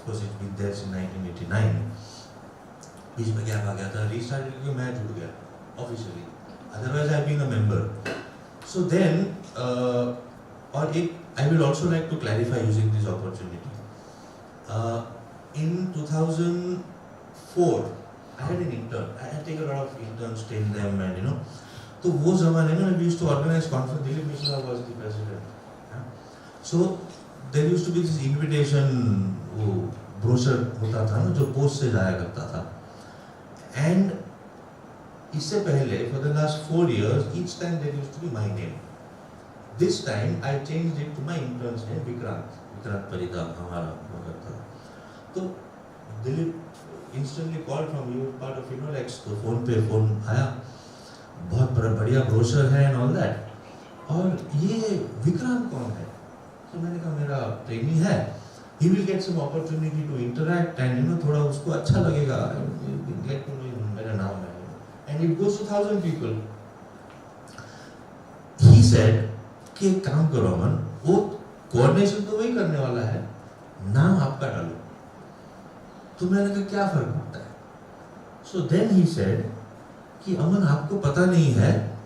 course it's been there since 1989. बीच में gap आ गया था, restarted क्योंकि मैं जुड़ गया officially. Otherwise I've been a member. So then, I will also like to clarify using this opportunity. In 2004, I had an intern. I had taken a lot of interns, trained them, and तो वो ज़माने में we used to organize conference. Dilip Mishra was the president. So there used to be this invitation वो brochure होता था ना, जो post से जाया करता था. And इससे पहले for the last 4 years, each time there used to be my name. This time I changed it to my intern's name, Vikrant Parida, हमारा वो करता था. तो Dilip instantly called from you, part of तो phone पे phone आया, बहुत बढ़िया brochure है and all that. और ये विक्रांत कौन है? तो मैंने कहा मेरा trainee है. He will get some opportunity to interact and थोड़ा उसको अच्छा लगेगा. Get to know मेरा नाम है. And it goes to 1,000 people. He said कि एक काम करो अमन, वो coordination तो वही करने वाला है, नाम आपका डालो. तो मैंने कहा क्या फर्क पड़ता है? So then he said कि अमन आपको पता नहीं है,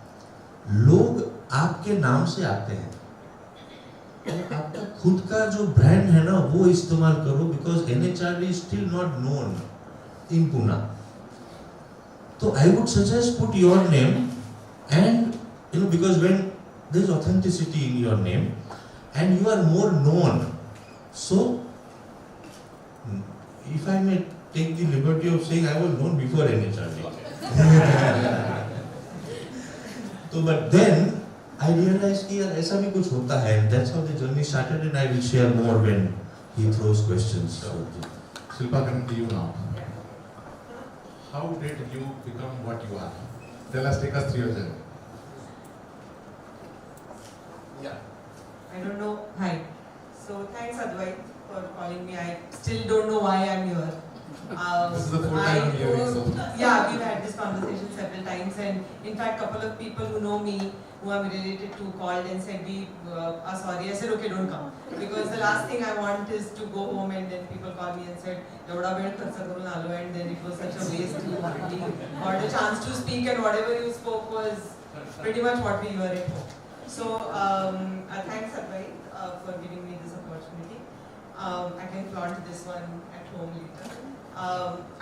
लोग आपके नाम से आते हैं. आपका खुद का जो ब्रांड है ना वो इस्तेमाल करो, because NHRD is still not known in Pune. So I would suggest put your name, and because when there is authenticity in your name and you are more known, so if I may take the liberty of saying, I was known before NHRD. So but then I realized कि यार ऐसा भी कुछ होता है, and that's how the journey started, and I will share more when he throws questions. Shilpa, coming to you now. How did you become what you are? Take us through your journey. Yeah. I don't know. Hi. So thanks Advait for calling me. I still don't know why I'm here. This is the fourth time I'm hearing, so. Yeah, we've had this conversation several times, and in fact, couple of people who know me, who I'm related to, called and said, "We are sorry." I said, "Okay, don't come," because the last thing I want is to go home and then people call me and said, "Evada ved kharcha karun aalo," and then it was such a waste. We got a chance to speak, and whatever you spoke was pretty much what we were at home. So thanks Advait for giving me this opportunity. I can flaunt this one at home later.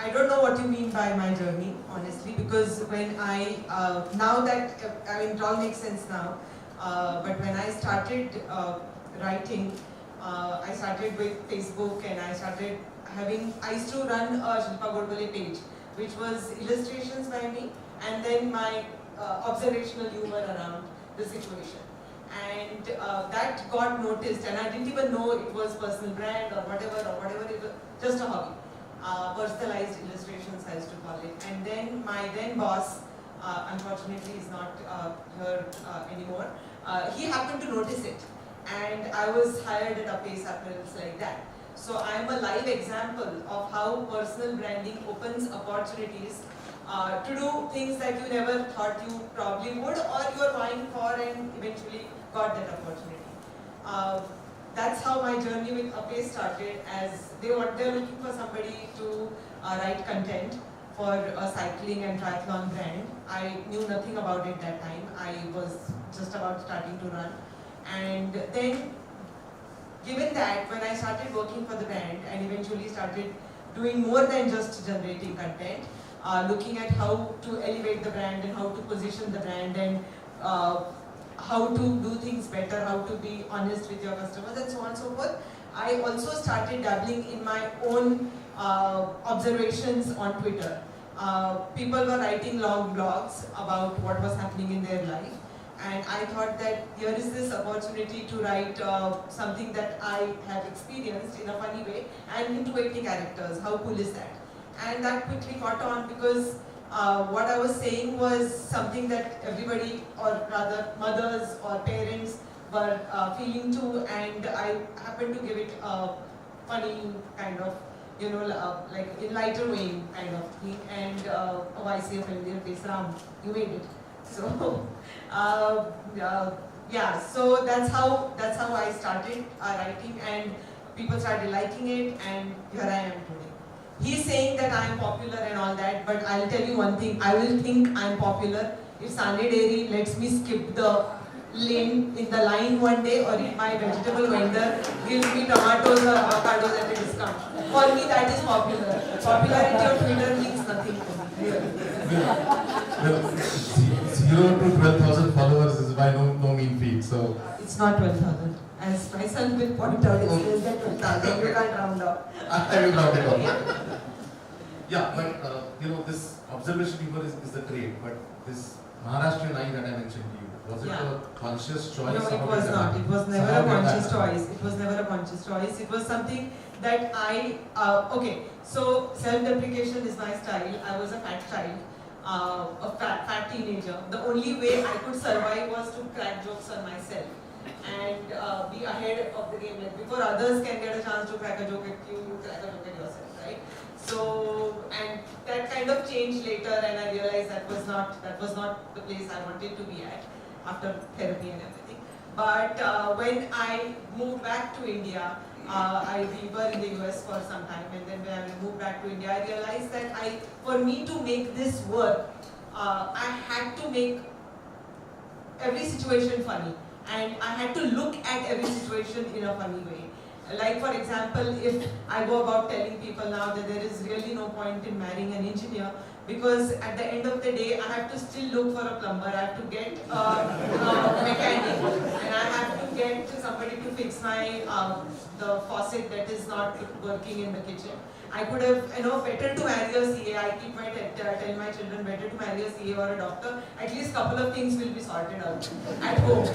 I don't know what you mean by my journey, honestly, because when now that, it all makes sense now, but when I started writing, I started with Facebook, and I used to run a Shilpa Godbole page, which was illustrations by me, and then my observational humor around the situation. And that got noticed, and I didn't even know it was personal brand or whatever, it was just a hobby. Personalized illustrations, I used to call it. And then my then boss, unfortunately is not here anymore, he happened to notice it. And I was hired at Apace Apparels like that. So I am a live example of how personal branding opens opportunities to do things that you never thought you probably would, or you are vying for and eventually got that opportunity. That's how my journey with Apace started, as they were looking for somebody to write content for a cycling and triathlon brand. I knew nothing about it that time. I was just about starting to run. And then, given that, when I started working for the brand and eventually started doing more than just generating content, looking at how to elevate the brand and how to position the brand and how to do things better, how to be honest with your customers, and so on and so forth, I also started dabbling in my own observations on Twitter. People were writing long blogs about what was happening in their life, and I thought that here is this opportunity to write something that I have experienced in a funny way, and into 80 characters. How cool is that? And that quickly caught on, because what I was saying was something that everybody, or rather mothers or parents, were feeling too, and I happened to give it a funny kind of, like in lighter vein kind of thing, and I see a familiar face, Ram, you made it. So, yeah, so that's how I started writing, and people started liking it, and here I am today. He's saying that I am popular and all that, but I'll tell you one thing, I will think I'm popular if Sunday Dairy lets me skip the lane in the line one day, or if my vegetable vendor gives me tomatoes or avocados at a discount. For me, that is popular. Popularity on Twitter means nothing to me, really. Well, 0 to 12,000 followers is by no mean feat, so. It's not 12,000. As my son will point out, it's less than 12,000. You can't round up. I will round it off. Yeah, but this observation humor is the trait, but this Maharashtrian eye that I mentioned to you, was it a conscious choice? No, it was not. It was never a conscious choice. It was never a conscious choice. It was something that okay, so self-deprecation is my style. I was a fat child, a fat teenager. The only way I could survive was to crack jokes on myself and be ahead of the game. Like before others can get a chance to crack a joke at you, you crack a joke at yourself, right? So, and that kind of changed later, and I realized that was not the place I wanted to be at after therapy and everything. But when I moved back to India, we were in the US for some time, and then when I moved back to India, I realized that for me to make this work, I had to make every situation funny. and I had to look at every situation in a funny way. Like for example, if I go about telling people now that there is really no point in marrying an engineer, because at the end of the day I have to still look for a plumber, I have to get a mechanic, and I have to get somebody to fix my the faucet that is not working in the kitchen. I could have, better to marry a CA. I keep tell my children better to marry a CA or a doctor. At least couple of things will be sorted out at home.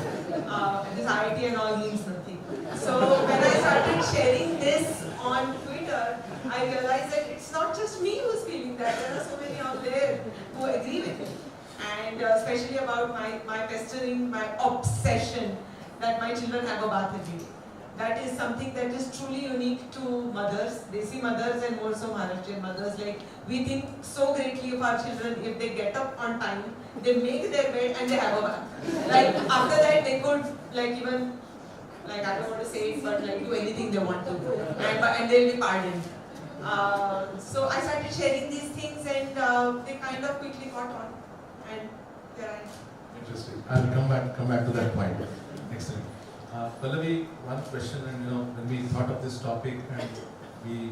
This IIT and all means nothing. So when I started sharing this on Twitter, I realized that it's not just me who's feeling that. There are so many out there who agree with me. And especially about my pestering, my obsession that my children have a bath every day. That is something that is truly unique to mothers, Desi mothers and more so Maharashtrian mothers. Like, we think so greatly of our children. If they get up on time, they make their bed and they have a bath. Like, after that they could even, I don't want to say it, but do anything they want to do. And they'll be pardoned. So I started sharing these things and they kind of quickly caught on. And there I am. Interesting. I'll come back to that point. Excellent. Pallavi, one question, and when we thought of this topic, and we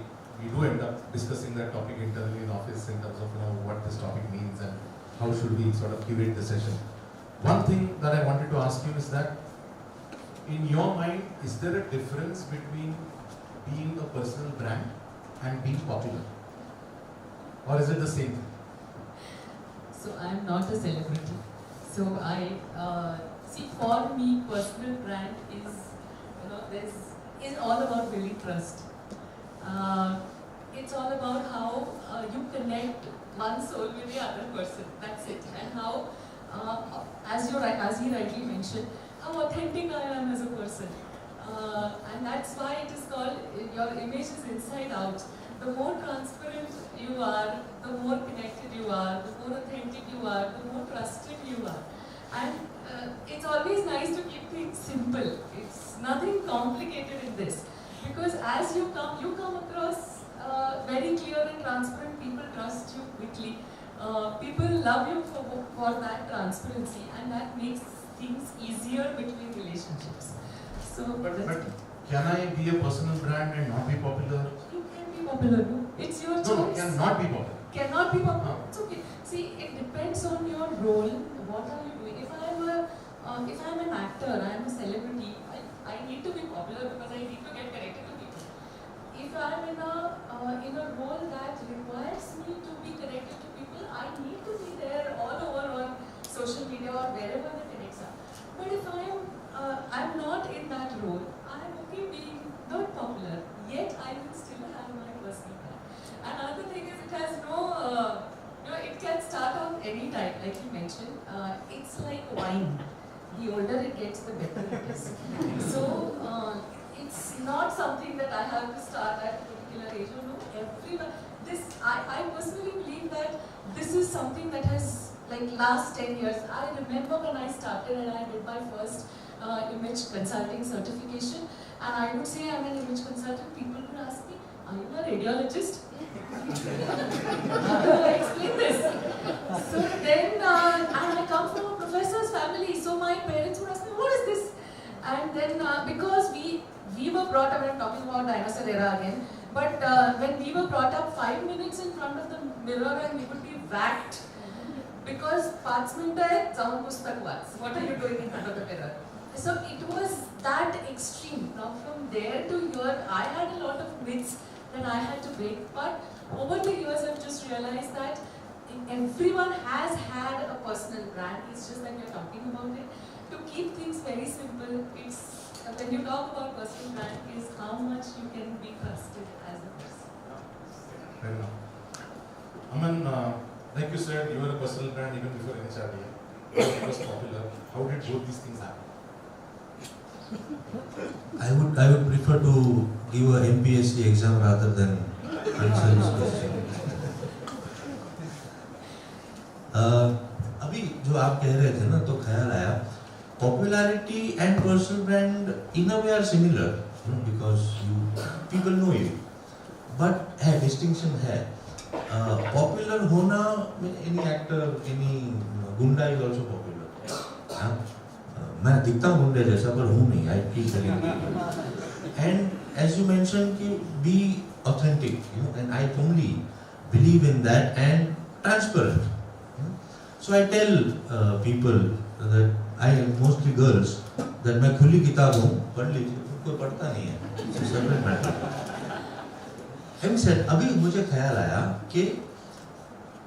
do end up discussing that topic internally in office in terms of what this topic means and how should we sort of curate the session. One thing that I wanted to ask you is that, in your mind, is there a difference between being a personal brand and being popular, or is it the same thing? So I'm not a celebrity. So see, for me, personal brand is all about building trust. It's all about how you connect one soul with the other person. That's it. And how, as he rightly mentioned, how authentic I am as a person. And that's why it is called, your image is inside out. The more transparent you are, the more connected you are, the more authentic you are, the more trusted you are. And it's always nice to keep things simple. It's nothing complicated in this. Because as you come across very clear and transparent. People trust you quickly. People love you for that transparency, and that makes things easier between relationships. So, but can I be a personal brand and not be popular? You can be popular, no? It's your choice. No, cannot be popular. Cannot be popular. It's okay. See, it depends on your role. What are you doing? If I'm an actor, I'm a celebrity, I need to be popular because I need to get connected to people. If I'm in a role that requires me to be connected to people, I need to be there all over on social media or wherever the connects are. But if I'm not in that role, I'm okay being not popular, yet I will still have my personal brand. Another thing is, it has no, it can start on any time, like you mentioned. It's like wine. The older it gets, the better it is. So it's not something that I have to start at a particular age. No, everyone. I personally believe that this is something that has last 10 years. I remember when I started and I did my first image consulting certification, and I would say I'm an image consultant. People would ask me, "Are you a radiologist?" How do I explain this? So then, and I come from a professor's family, so my parents would ask me, "What is this?" And then, because we were brought up, I'm talking about dinosaur era again, but when we were brought up 5 minutes in front of the mirror and we would be whacked, because 5 minutes जाऊन पुस्तक watch. What are you doing in front of the mirror? So it was that extreme. Now from there to here, I had a lot of myths that I had to break, but over the years I've just realized that everyone has had a personal brand. It's just that you're talking about it. To keep things very simple, it's when you talk about personal brand, is how much you can be trusted as a person. Fair enough. Aman, like you said, you were a personal brand even before NHRD. It was popular. How did both these things happen? I would prefer to give a MPSC exam rather than answer this question. अभी जो आप कह रहे थे ना, तो ख्याल आया, popularity and personal brand in a way are similar, because people know you, but है distinction है. Popular होना, any actor, any gunda is also popular. मैं दिखता हूँ गुंडे जैसा पर हूँ नहीं, I keep telling people. And as you mentioned, कि be authentic, and I firmly believe in that, and transparent. So I tell people that mostly girls, that मैं खुली किताब हूँ, पढ़ लीजिए, कोई पढ़ता नहीं है, it's a separate matter. Having said, अभी मुझे ख्याल आया कि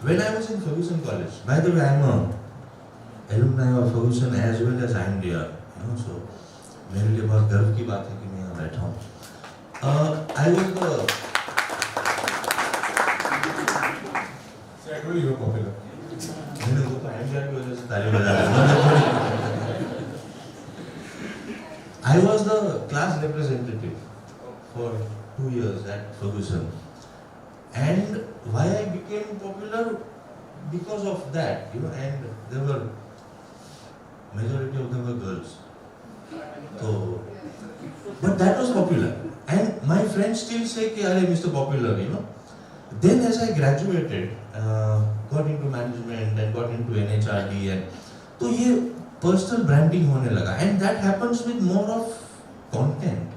when I was in Ferguson College, by the way, I am a alumni of Ferguson as well as I am there, so मेरे लिए बहुत गर्व की बात है कि मैं यहाँ बैठा हूँ. I was the So I told you were popular. मैंने वो तो IMDR की वजह से ताली बजा रहा. I was the class representative for 2 years at Ferguson, and why I became popular because of that, and there were majority of them were girls. So, but that was popular, and my friends still say कि अरे Mr. Popular, Then as I graduated, got into management and got into NHRD, and तो ये personal branding होने लगा, and that happens with more of content,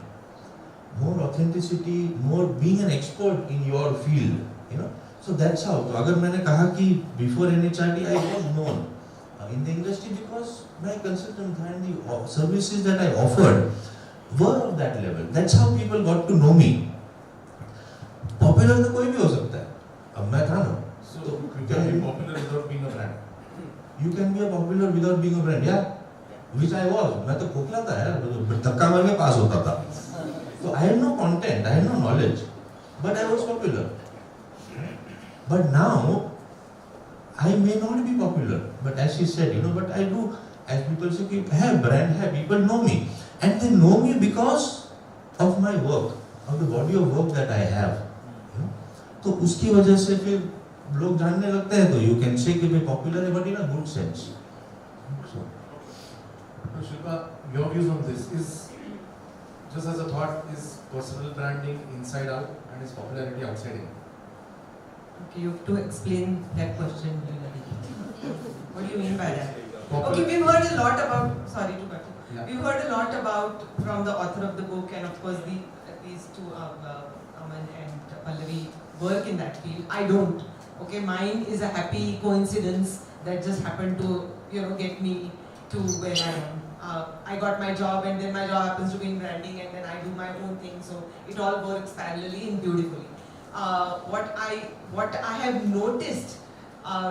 more authenticity, more being an expert in your field, So that's how. तो अगर मैंने कहा कि before NHRD I was known in the industry because my consultant and the services that I offered were of that level. That's how people got to know me. Popular तो कोई भी हो सकता है. अब मैं था ना. So you can be popular without being a brand. You can be a popular without being a brand, yeah. Which I was. मैं तो खोखला था यार. धक्का मार के पास होता था. So I had no content, I had no knowledge, but I was popular. But now I may not be popular, but as she said, but I do. As people say, hey, brand, hey, people know me, and they know me because of my work, of the body of work that I have. तो उसकी वजह से फिर लोग जानने लगते हैं, तो you can say कि मैं popular है, but in a good sense. So, Shilpa, your views on this is, just as a thought, is personal branding inside out and is popularity outside in? Okay, you have to explain that question. What do you mean by that? Popular. Okay, we've heard a lot about, sorry to cut you. Yeah. We've heard a lot about, from the author of the book, and of course these two, Aman and Pallavi, work in that field. I don't. Okay, mine is a happy coincidence that just happened to, get me to where I am. I got my job, and then my job happens to be in branding, and then I do my own thing, so it all works parallelly and beautifully. What I have noticed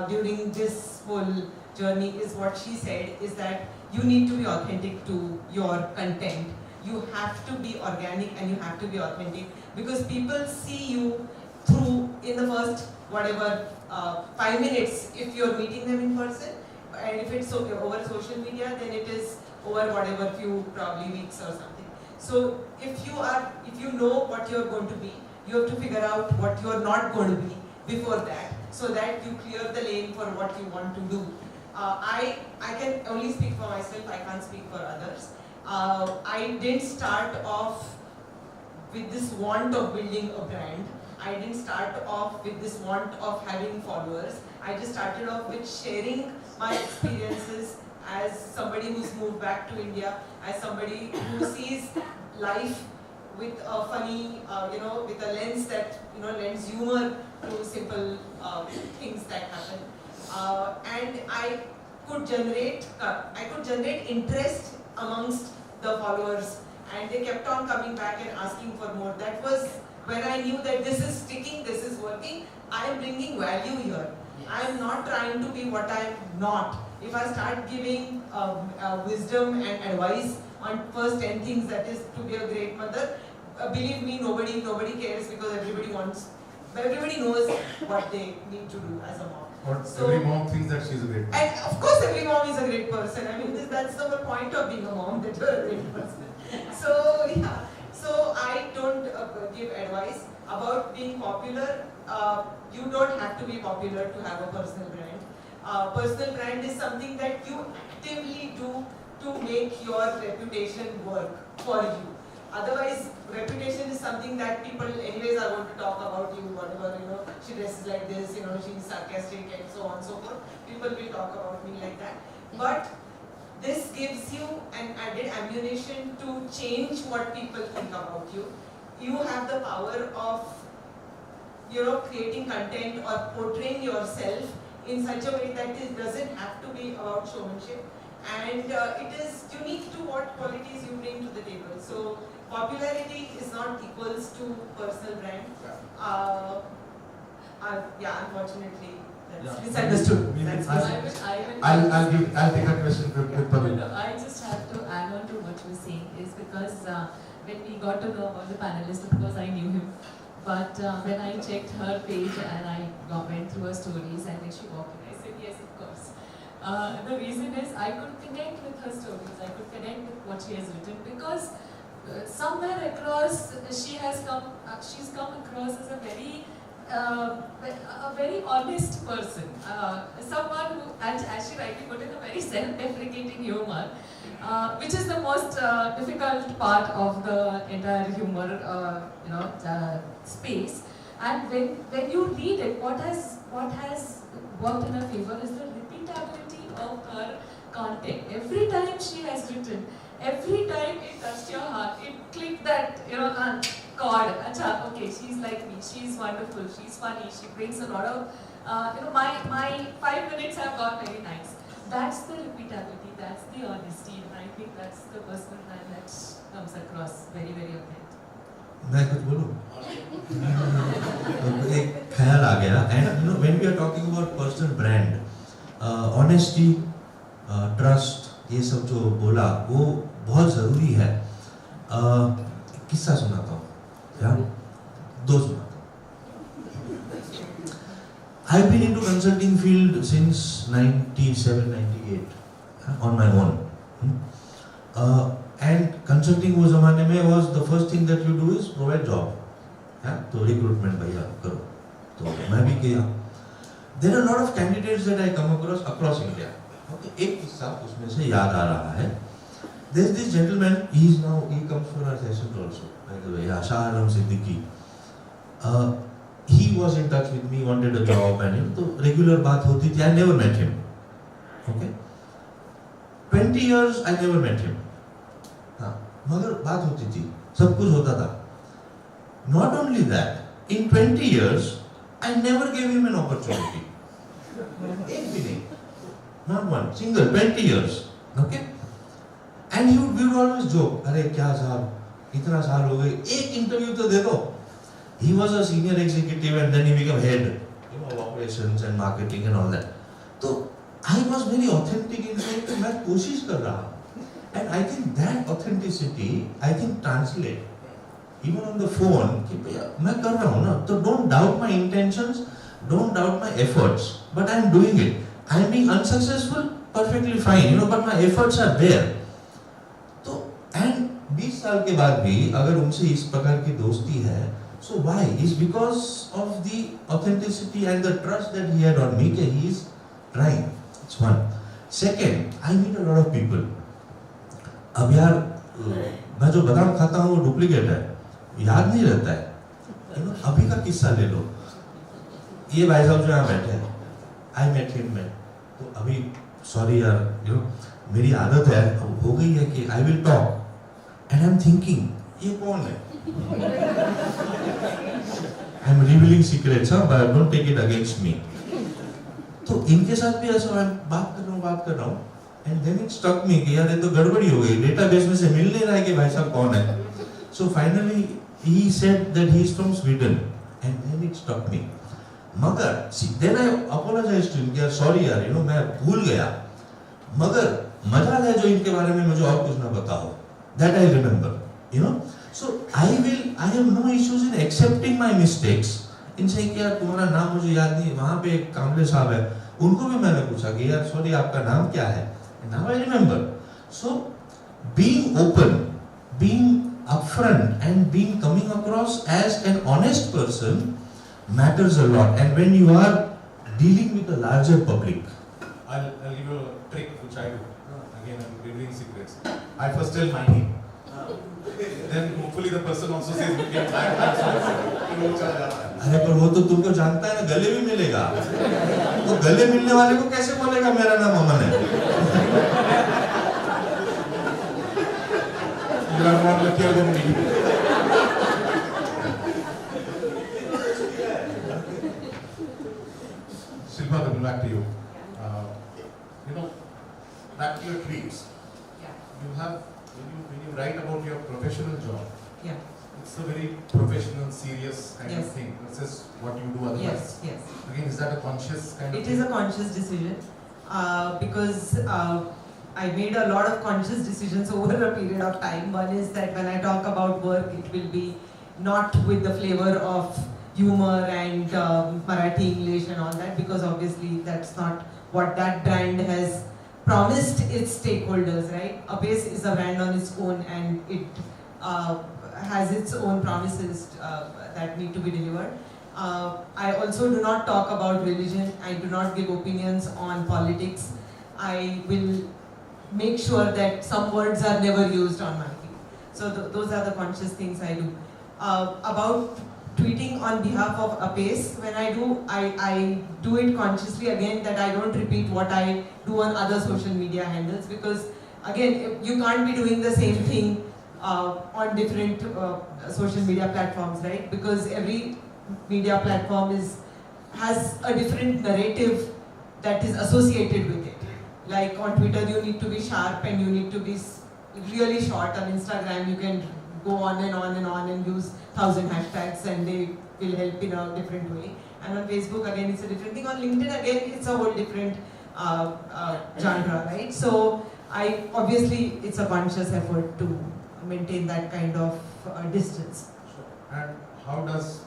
during this whole journey is what she said, is that you need to be authentic to your content. You have to be organic and you have to be authentic, because people see you through in the first 5 minutes if you're meeting them in person, and if it's over social media, then it is over few probably weeks or something. So if you know what you're going to be, you have to figure out what you're not going to be before that, so that you clear the lane for what you want to do. I can only speak for myself, I can't speak for others. I didn't start off with this want of building a brand. I didn't start off with this want of having followers. I just started off with sharing my experiences as somebody who's moved back to India, as somebody who sees life with a funny, with a lens that, lends humor to simple things that happen. And I could generate interest amongst the followers, and they kept on coming back and asking for more. That was when I knew that this is sticking, this is working. I am bringing value here. I am not trying to be what I am not. If I start giving wisdom and advice on first 10 things, that is to be a great mother, believe me, nobody cares, because everybody knows what they need to do as a mom. Or So- every mom thinks that she's a great mom. And of course, every mom is a great person. I mean, that's the whole point of being a mom, that you're a great person. So, yeah. So, I don't give advice about being popular. You don't have to be popular to have a personal brand. Personal brand is something that you actively do to make your reputation work for you. Otherwise, reputation is something that people anyways are going to talk about you, whatever, she dresses like this, she's sarcastic and so on and so forth. People will talk about me like that. But this gives you an added ammunition to change what people think about you. You have the power of, creating content or portraying yourself in such a way that it doesn't have to be about showmanship, and it is unique to what qualities you bring to the table. So popularity is not equals to personal brand. Unfortunately, that's misunderstood. That's misunderstood. I'll take that question with Pavil. I just have to add on to what you were saying is because when we got to know about the panelist, of course I knew him. But when I checked her page and I went through her stories and when she walked in, I said, yes, of course. The reason is I could connect with her stories, I could connect with what she has written because somewhere across she's come across as a very honest person. Someone who, as she rightly put it, a very self-deprecating humor. Which is the most difficult part of the entire humor, space. And when you read it, what has worked in her favor is the repeatability of her content. Every time she has written, every time it touched your heart, it clicked that chord. Acha, okay, she's like me. She's wonderful. She's funny. She brings a lot of my 5 minutes have gone very nice. That's the repeatability. That's the honesty. And I think that's the personal brand that comes across very, very authentic. मैं कुछ बोलूं? एक ख्याल आ गया. And when we are talking about personal brand, honesty, trust, ये सब जो बोला वो बहुत ज़रूरी है. किस्सा सुनाता हूँ. या दो सुनाता हूँ. I've been into consulting field since 97-98 on my own. And consulting वो ज़माने में was the first thing that you do is provide job. तो recruitment भैया करो. तो मैं भी किया. There are a lot of candidates that I come across India. Okay, एक किस्सा उसमें से याद आ रहा है. There's this gentleman. He comes for our sessions also. By the way, Shah Alam Siddiqui. He was in touch with me, wanted a job, and तो regular बात होती थी. I never met him. Okay. 20 years I never met him. हाँ, मगर बात होती थी, सब कुछ होता था. Not only that, in 20 years I never gave him an opportunity. एक भी नहीं. Not one, single, 20 years. Okay. And we would always joke, अरे क्या साहब, इतना साल हो गए, एक इंटरव्यू तो दे दो. He was a senior executive and then he became head, of operations and marketing and all that. So I was very authentic in saying कि मैं कोशिश कर रहा हूँ. And I think that authenticity, translate even on the phone कि भैया मैं कर रहा हूँ ना, तो don't doubt my intentions, don't doubt my efforts, but I am doing it. I am being unsuccessful, perfectly fine, but my efforts are there. तो and 20 साल के बाद भी अगर उनसे इस प्रकार की दोस्ती है, so why? It's because of the authenticity and the trust that he had on me that he is trying. It's one. Second, I meet a lot of people. अब यार मैं जो बादाम खाता हूँ वो डुप्लीकेट है, याद नहीं रहता है. अभी का किस्सा ले लो. ये भाई साहब जो यहाँ बैठे हैं, I met him में, तो अभी sorry यार, मेरी आदत है, हो गई है कि I will talk, and I'm thinking ये कौन है? I'm revealing secrets, but don't take it against me. तो इनके साथ भी ऐसा मैं बात कर रहा हूँ, and then it struck me कि यार ये तो गड़बड़ी हो गई, डेटाबेस में से मिल नहीं रहा है कि भाई साहब कौन है. So finally he said that he is from Sweden, and then it struck me. मगर then I apologized to him कि यार sorry यार, मैं भूल गया. मगर मजा है जो इनके बारे में मुझे और कुछ ना बताओ. That I remember, So I have no issues in accepting my mistakes. इनसे कि यार तुम्हारा नाम मुझे याद नहीं. वहाँ पे एक कामले साहब है, उनको भी मैंने पूछा कि यार sorry आपका नाम क्या है? And now I remember. So being open, being upfront, and being coming across as an honest person matters a lot. And when you are dealing with a larger public, I'll give you a trick which I do. Again, I'm revealing secrets. I first tell my name. Then hopefully the person also says, okay, I'm sorry. अरे पर वो तो तुमको जानता है ना, गले भी मिलेगा. तो गले मिलने वाले को कैसे बोलेगा मेरा नाम अमन है? You are more luckier than me. Shilpa, coming back to you. You know, back to your dreams. Yeah. You have, when you write about your professional job, Yeah. it's a very professional, serious kind of Yes. thing versus what you do otherwise. Yes. Again, is that a conscious kind of It thing? is a conscious decision because I made a lot of conscious decisions over a period of time. One is that when I talk about work, it will be not with the flavor of humor and Marathi English and all that, because obviously that's not what that brand has promised its stakeholders, right? Apace is a brand on its own and it has its own promises that need to be delivered. I also do not talk about religion. I do not give opinions on politics. I will make sure that some words are never used on my feed. So those are the conscious things I do. About tweeting on behalf of Apace, when I do it consciously again, that I don't repeat what I do on other social media handles, because again, you can't be doing the same thing on different social media platforms, right? Because every media platform has a different narrative that is associated with it. Like on Twitter, you need to be sharp and you need to be really short. On Instagram, you can go on and on and on and use 1,000 hashtags and they will help in a different way. And on Facebook, again, it's a different thing. On LinkedIn, again, it's a whole different genre, right? So obviously, it's a conscious effort to maintain that kind of distance. And how does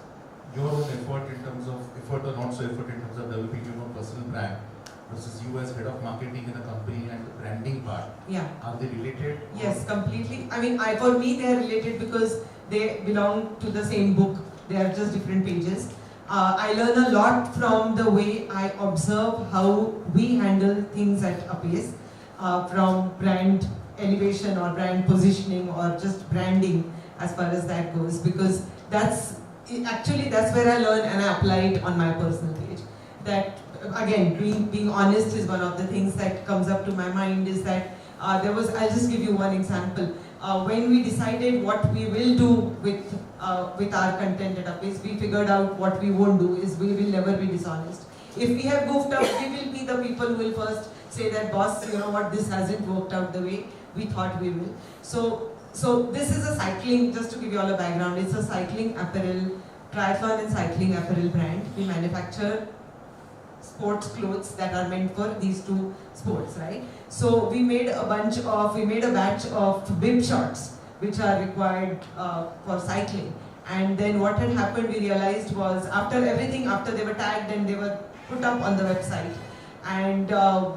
your own effort in terms of effort or not so effort in terms of developing your own personal brand versus you as head of marketing in a company and the branding part, Yeah. are they related? Yes, completely. I mean, for me, they are related because they belong to the same book. They are just different pages. I learn a lot from the way I observe how we handle things at Apace, from brand elevation or brand positioning or just branding as far as that goes, because that's where I learn and I apply it on my personal page. That again, being honest is one of the things that comes up to my mind. Is that I'll just give you one example. When we decided what we will do with our content at Apace, we figured out what we won't do is we will never be dishonest. If we have goofed up, we will be the people who will first say that, boss, you know what, this hasn't worked out the way we thought we will. So this is a cycling, just to give you all a background, it's a cycling apparel, triathlon and cycling apparel brand. We manufacture sports clothes that are meant for these two sports, right? So we made a batch of bib shorts, which are required for cycling. And then what had happened, we realized was after they were tagged and they were put up on the website, and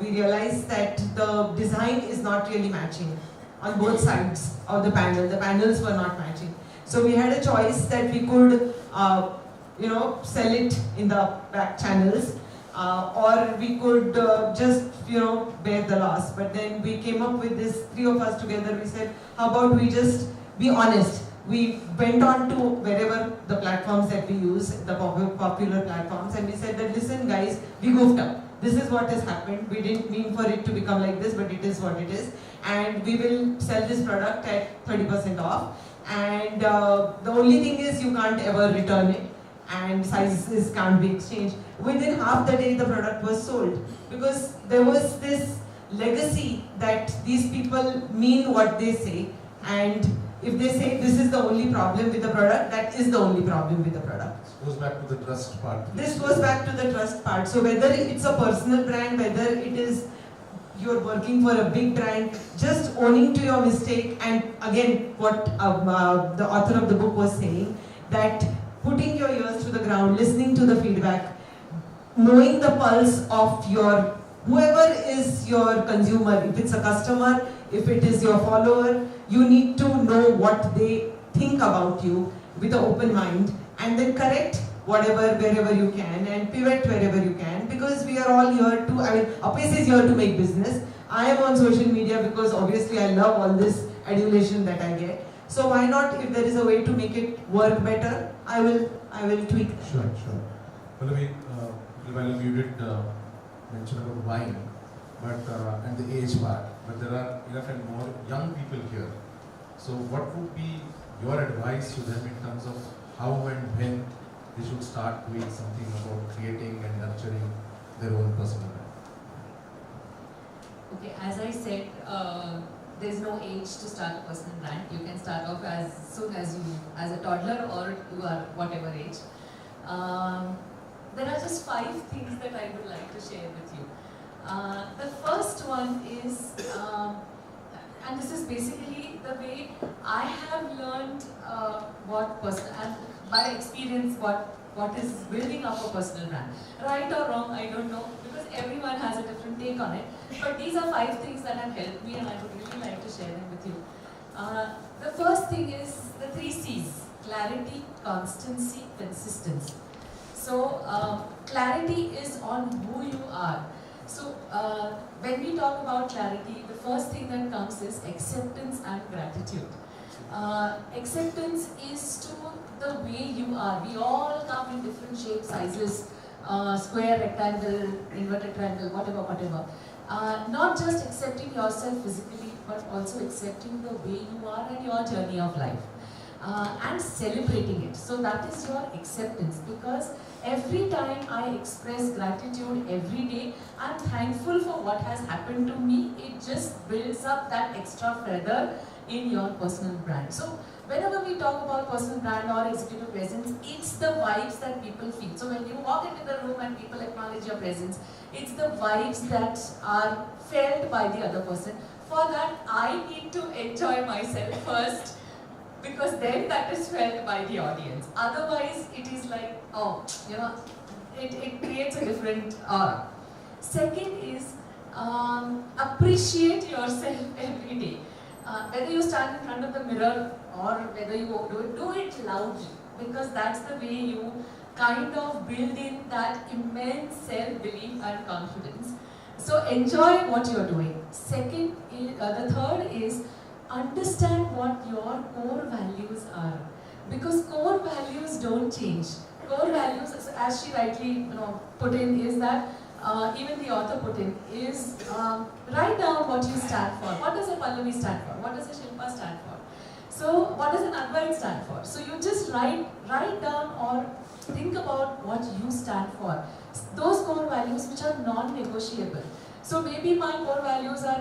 we realized that the design is not really matching on both sides of the panel. The panels were not matching. So we had a choice that we could, sell it in the back channels, or we could just, bear the loss. But then we came up with this, three of us together, we said, how about we just be honest? We went on to wherever the platforms that we use, the popular platforms, and we said that, listen guys, we goofed up. This is what has happened. We didn't mean for it to become like this, but it is what it is. And we will sell this product at 30% off. And the only thing is you can't ever return it, and sizes can't be exchanged. Within half the day, the product was sold, because there was this legacy that these people mean what they say, and if they say this is the only problem with the product, that is the only problem with the product. This goes back to the trust part. This goes back to the trust part. So whether it's a personal brand, whether it is you're working for a big brand, just owning to your mistake, and again, what the author of the book was saying, that putting your ears to the ground, listening to the feedback, knowing the pulse of whoever is your consumer, if it's a customer, if it is your follower, you need to know what they think about you with an open mind, and then correct wherever you can, and pivot wherever you can, because we are all here Apace is here to make business. I am on social media because obviously I love all this adulation that I get. So why not, if there is a way to make it work better, I will tweak that. Sure. Pallavi, while you did mention about wine, but and the age part, but there are enough and more young people here. So what would be your advice to them in terms of how and when they should start doing something about creating and nurturing their own personal brand? Okay, as I said, there's no age to start a personal brand. You can start off as soon as a toddler, or you are whatever age. There are just 5 things that I would like to share with you. The first one is, and this is basically the way I have learned what personal, and by experience, what is building up a personal brand. Right or wrong, I don't know, because everyone has a different take on it. But these are 5 things that have helped me, and I would really like to share them with you. The first thing is the 3 C's: clarity, constancy, consistency. So clarity is on who you are. So when we talk about clarity, the first thing that comes is acceptance and gratitude. Acceptance is to the way you are. We all come in different shapes, sizes, square, rectangle, inverted triangle, whatever. Not just accepting yourself physically, but also accepting the way you are and your journey of life. And celebrating it. So that is your acceptance, because every time I express gratitude every day, I'm thankful for what has happened to me. It just builds up that extra feather in your personal brand. So whenever we talk about personal brand or executive presence, it's the vibes that people feel. So when you walk into the room and people acknowledge your presence, it's the vibes that are felt by the other person. For that, I need to enjoy myself first, because then that is felt by the audience. Otherwise, it is like, oh, it creates a different aura. Second is appreciate yourself every day. Whether you stand in front of the mirror or whether you do it loudly, because that's the way you kind of build in that immense self-belief and confidence. So enjoy what you're doing. Second, the third is understand what your core values are, because core values don't change. Core values, as she rightly put in, is that even the author put in, is write down what you stand for. What does a Pallavi stand for? What does a Shilpa stand for? So what does an Advait stand for? So you just write down or think about what you stand for. Those core values which are non-negotiable. So maybe my core values are,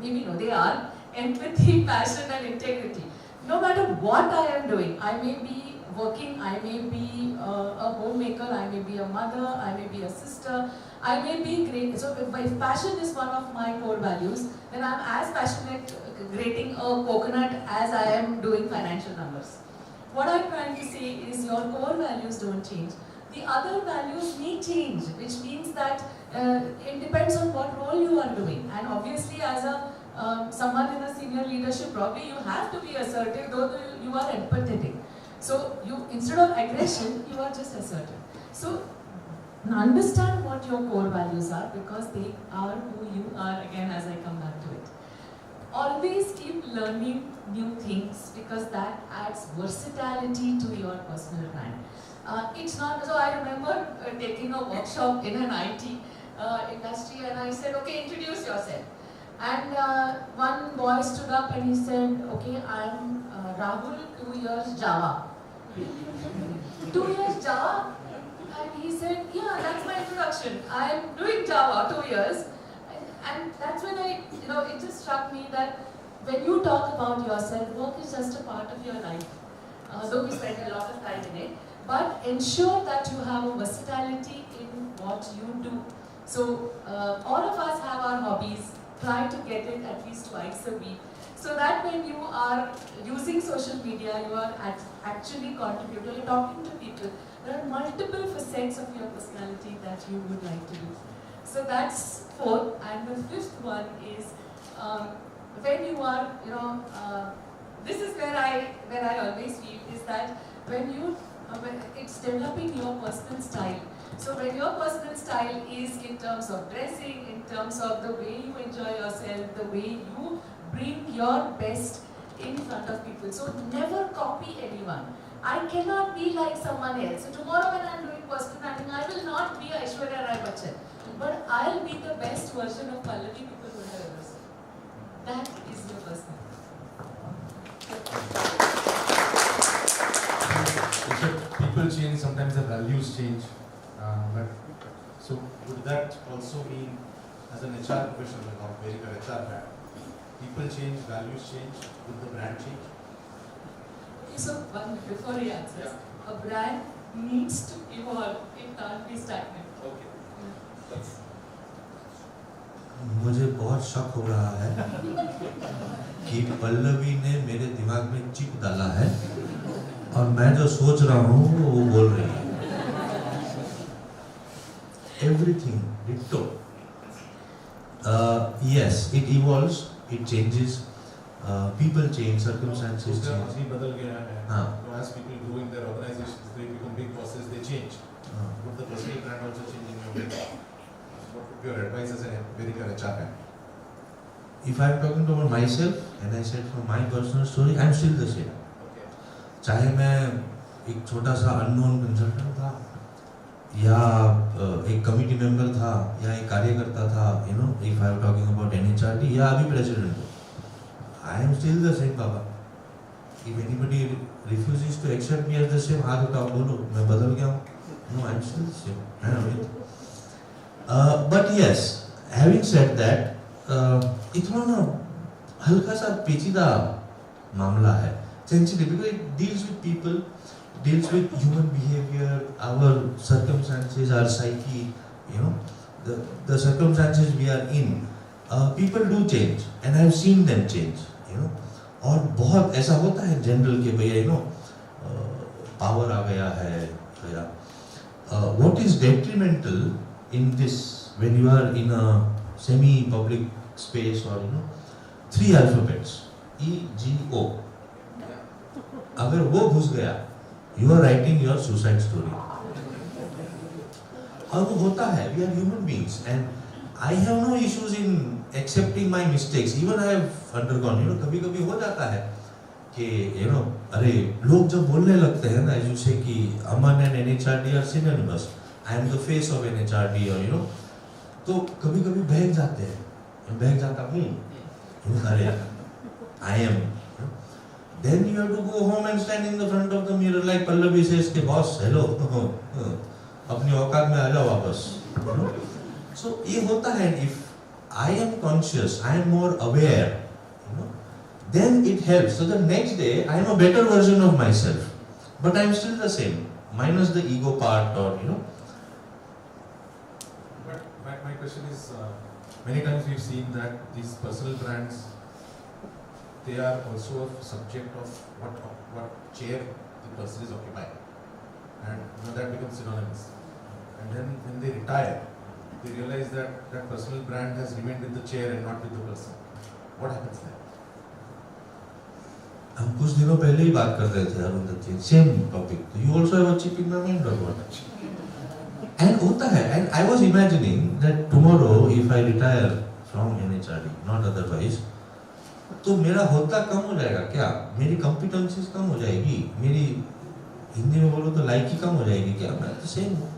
maybe no, they are empathy, passion and integrity. No matter what I am doing, I may be working, I may be a homemaker, I may be a mother, I may be a sister, I may be great. So if passion is one of my core values, then I'm as passionate grating a coconut as I am doing financial numbers. What I'm trying to say is your core values don't change. The other values may change, which means that it depends on what role you are doing. And obviously as a someone in a senior leadership, probably you have to be assertive, though you are empathetic. So you, instead of aggression, you are just assertive. So understand what your core values are, because they are who you are, again, as I come back to it. Always keep learning new things, because that adds versatility to your personal brand. It's not, so I remember taking a workshop in an IT industry, and I said, okay, introduce yourself. And one boy stood up and he said, okay, I'm Rahul, 2 years Java. 2 years Java? And he said, yeah, that's my introduction. I'm doing Java 2 years. And that's when it just struck me that when you talk about yourself, work is just a part of your life. Though we spend a lot of time in it. But ensure that you have a versatility in what you do. So all of us have our hobbies. Try to get it at least twice a week, so that when you are using social media, you are actually contributing, you're talking to people. There are multiple facets of your personality that you would like to do. So that's 4th, and the 5th one is when you are, this is where I always feel is that when it's developing your personal style. So when your personal style is in terms of dressing, in terms of the way you enjoy yourself, the way you bring your best in front of people. So never copy anyone. I cannot be like someone else. So tomorrow when I'm doing personal branding, I will not be Aishwarya Rai Bachchan. But I'll be the best version of Pallavi people would have ever seen. That is your personality. values change. But so would that also mean, as an HR professional, or very good HR brand, people change, values change, would the brand change? Okay, so before he answers, a brand needs to evolve. It can't be stagnant. Okay. मुझे बहुत शक हो रहा है कि पल्लवी ने मेरे दिमाग में चिप डाला है और मैं जो सोच रहा हूँ वो बोल रही है. Everything ditto. Yes, it evolves, it changes, people change, circumstances change. उसका बदल गया है. हाँ. As people grow in their organizations, they become big bosses, they change. Would the personal brand also change in your way? What would be your advice as a very good HR brand? If I am talking about myself, and I said from my personal story, I am still the same. Okay. चाहे मैं एक छोटा सा unknown consultant था, या एक committee member था, या एक कार्यकर्ता था, you know, if I am talking about NHRD, या अभी प्रेसिडेंट हूँ, I am still the same Baba. If anybody refuses to accept me as the same, हाथ उठाओ बोलो, मैं बदल गया हूँ. No, I am still the same. I know it. But yes, having said that, ये थोड़ा ना हल्का सा पेचीदा मामला है, sensitive, because it deals with people, deals with human behavior, our circumstances, our psyche, you know, the circumstances we are in. People do change, and I have seen them change, you know. और बहुत ऐसा होता है general के भैया, you know, power आ गया है या what is detrimental in this when you are in a semi-public space, or you know, 3 alphabets EGO. अगर वो घुस गया, you are writing your suicide story. और वो होता है, we are human beings, and I have no issues in accepting my mistakes. Even I have undergone, you know, कभी-कभी हो जाता है कि you know, अरे लोग जब बोलने लगते हैं ना, you say कि अमन and NHRD are synonymous, I am the face of NHRD, or you know, तो कभी-कभी बहक जाते हैं, बहक जाता हूँ, अरे I am. Then you have to go home and stand in the front of the mirror like Pallavi says के boss, hello, अपनी औकात में आ जाओ वापस. So ये होता है, if I am conscious, I am more aware, you know, then it helps. So the next day I am a better version of myself, but I am still the same, minus the ego part, or you know. But my question is, many times we've seen that these personal brands, they are also a subject of what chair the person is occupying, and you know, that becomes synonymous. And then when they retire, they realize that that personal brand has remained with the chair and not with the person. What happens there? हम कुछ दिनों पहले ही बात कर रहे थे Arundhati ji, same topic. You also have a chip in your mind or what? And होता है, and I was imagining that tomorrow if I retire from NHRD, not otherwise, तो मेरा होता कम हो जाएगा क्या? मेरी competencies कम हो जाएगी, मेरी हिंदी में बोलो तो लाइकी कम हो जाएगी क्या? मैं तो सेम हूँ.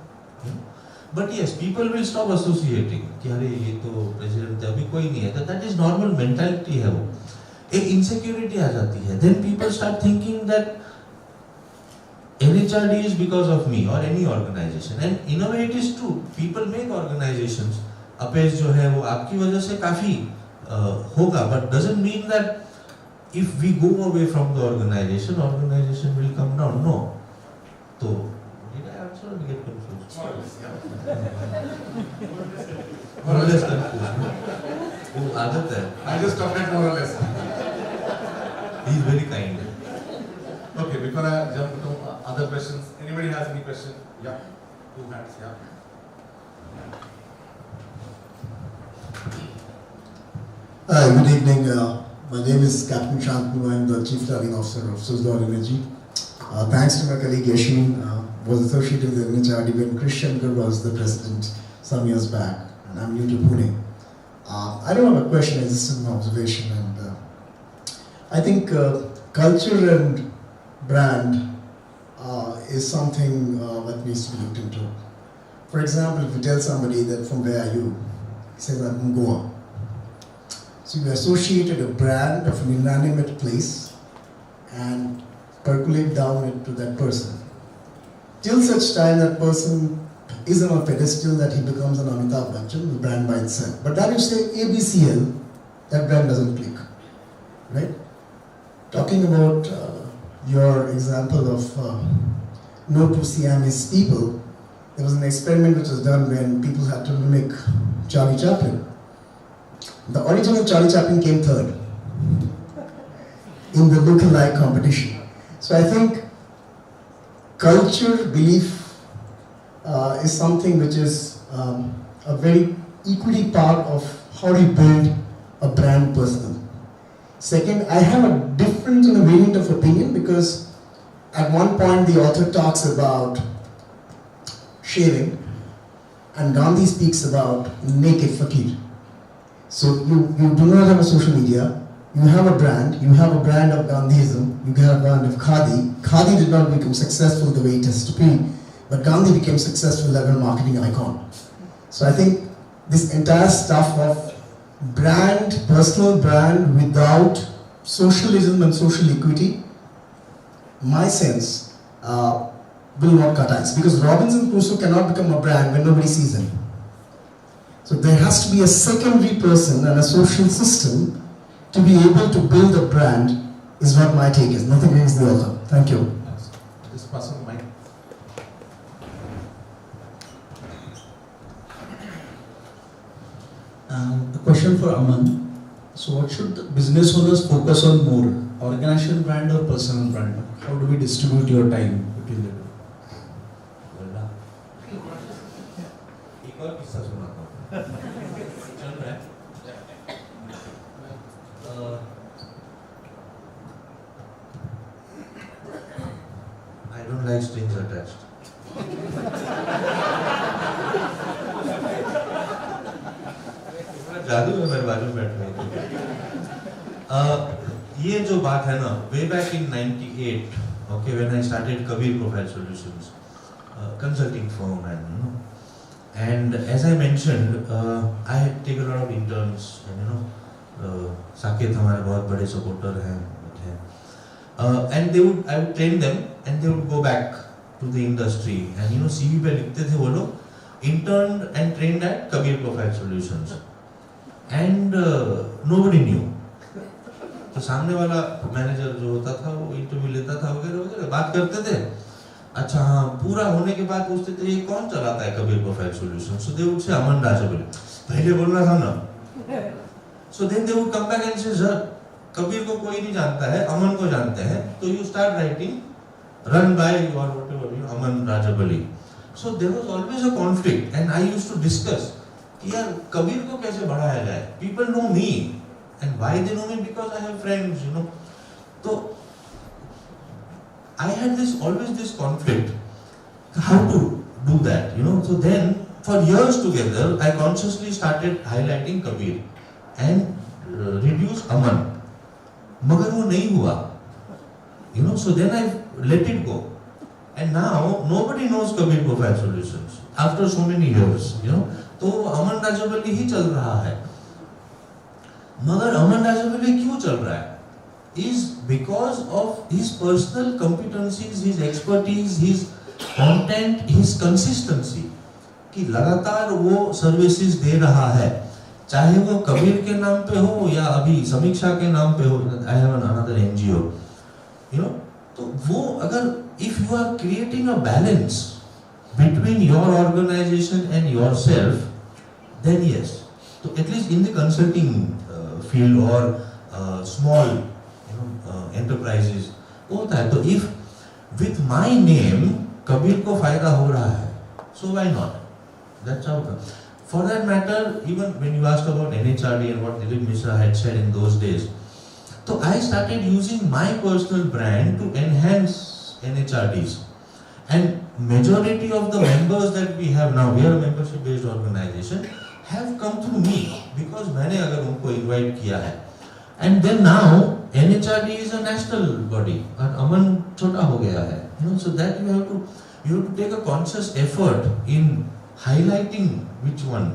But yes, people will stop associating कि अरे ये तो प्रेसिडेंट है, अभी कोई नहीं है. That is normal mentality है वो. एक insecurity आ जाती है. Then people start thinking that NHRD is because of me or any organization. And in a way it is true. People make organizations. अपेज जो है वो आपकी वजह से काफी होगा. But doesn't mean that if we go away from the organization will come down. No. तो did I answer or get confused? More or less confused. वो आदत है. I just stopped it more or less. He is very kind. Okay, before I jump to other questions, anybody has any question? Yeah, 2 hands. Yeah. Good evening. My name is Captain Shantanu. I am the Chief Planning Officer of Suzlor Energy. Thanks to my colleague Yashin, was associated with NHRD when Krish Shankar was the president some years back, and I'm new to Pune. I don't have a question, it's just an observation, and I think culture and brand is something that needs to be looked into. For example, if you tell somebody that from where are you, he says I'm from Goa. So you associated a brand of an inanimate place and percolate down into that person. till such time that person is on a pedestal that he becomes an Amitabh Bachchan, the brand by itself. But then you say ABCL, that brand doesn't click, right? Talking about your example of no to Siamese people, there was an experiment which was done when people had to mimic Charlie Chaplin. The original Charlie Chaplin came third in the look-alike competition. So I think culture, belief is something which is a very equally part of how you build a brand personally. Second, I have a different and a variant of opinion because at one point the author talks about shaving and Gandhi speaks about naked fakir. So you do not have a social media, you have a brand of Gandhism, you have a brand of Khadi. Khadi did not become successful the way it has to be, but Gandhi became successful as a marketing icon. So I think this entire stuff of brand, personal brand without socialism and social equity, my sense, will not cut ice. Because Robinson Crusoe cannot become a brand when nobody sees him. So there has to be a secondary person and a social system to be able to build a brand is what my take is. Nothing against the author. Thank you. Just pass on the mic. A question for Aman. So what should the business owners focus on more? Organizational brand or personal brand? How do we distribute your time between the two? एक और किस्सा सुनाता हूँ। चल रहा है? I don't like strings attached. जादू है मेरे बाजू में बैठ गए। ये जो बात है ना, way back in '98, okay, when I started Kabir Profile Solutions, consulting firm, and as I mentioned, I take a lot of interns, and Saket हमारे बहुत बड़े supporter हैं, and I would train them, and they would go back to the industry, and CV पे लिखते थे वो लोग, interned and trained at Kabir Profile Solutions. And nobody knew. तो सामने वाला मैनेजर जो होता था वो इंटरव्यू लेता था वगैरह वगैरह बात करते थे। अच्छा हाँ, पूरा होने के बाद पूछते थे ये कौन चलाता है Kabir profile solution? So they would say Aman Rajavali. पहले बोलना था ना। So then they would come back and say sir Kabir को कोई नहीं जानता है, अमन को जानते हैं, तो you start writing run by your whatever Aman Rajavali. So there was always a conflict and I used to discuss यार कबीर को कैसे बढ़ाया जाए? People know me and why they know me because I have friends, तो I had always this conflict how to do that, so then for years together I consciously started highlighting Kabir and reduced Aman, मगर वो नहीं हुआ, so then I let it go, and now nobody knows Kabir Profile Solutions after so many years, तो अमन राजावली ही चल रहा है। मगर अमन राजावली क्यों चल रहा है? Is because of his personal competencies, his expertise, his content, his consistency, कि लगातार वो सर्विसेज दे रहा है, चाहे वो कबीर के नाम पे हो या अभी समीक्षा के नाम पे हो। I have another NGO, तो वो अगर if you are creating a balance between your organization and yourself, then yes, so at least in the consulting field or small enterprises होता है, तो if with my name Kabir को फायदा हो रहा है, so why not? That's how. For that matter, even when you asked about NHRD and what Dilip Mishra had said in those days, so I started using my personal brand to enhance NHRDs, and majority of the members that we have now, we are a membership based organization, have come through me because मैंने अगर उनको invite किया है, and then now NHRD is a national body and Aman छोटा हो गया है, so that you have to take a conscious effort in highlighting which one.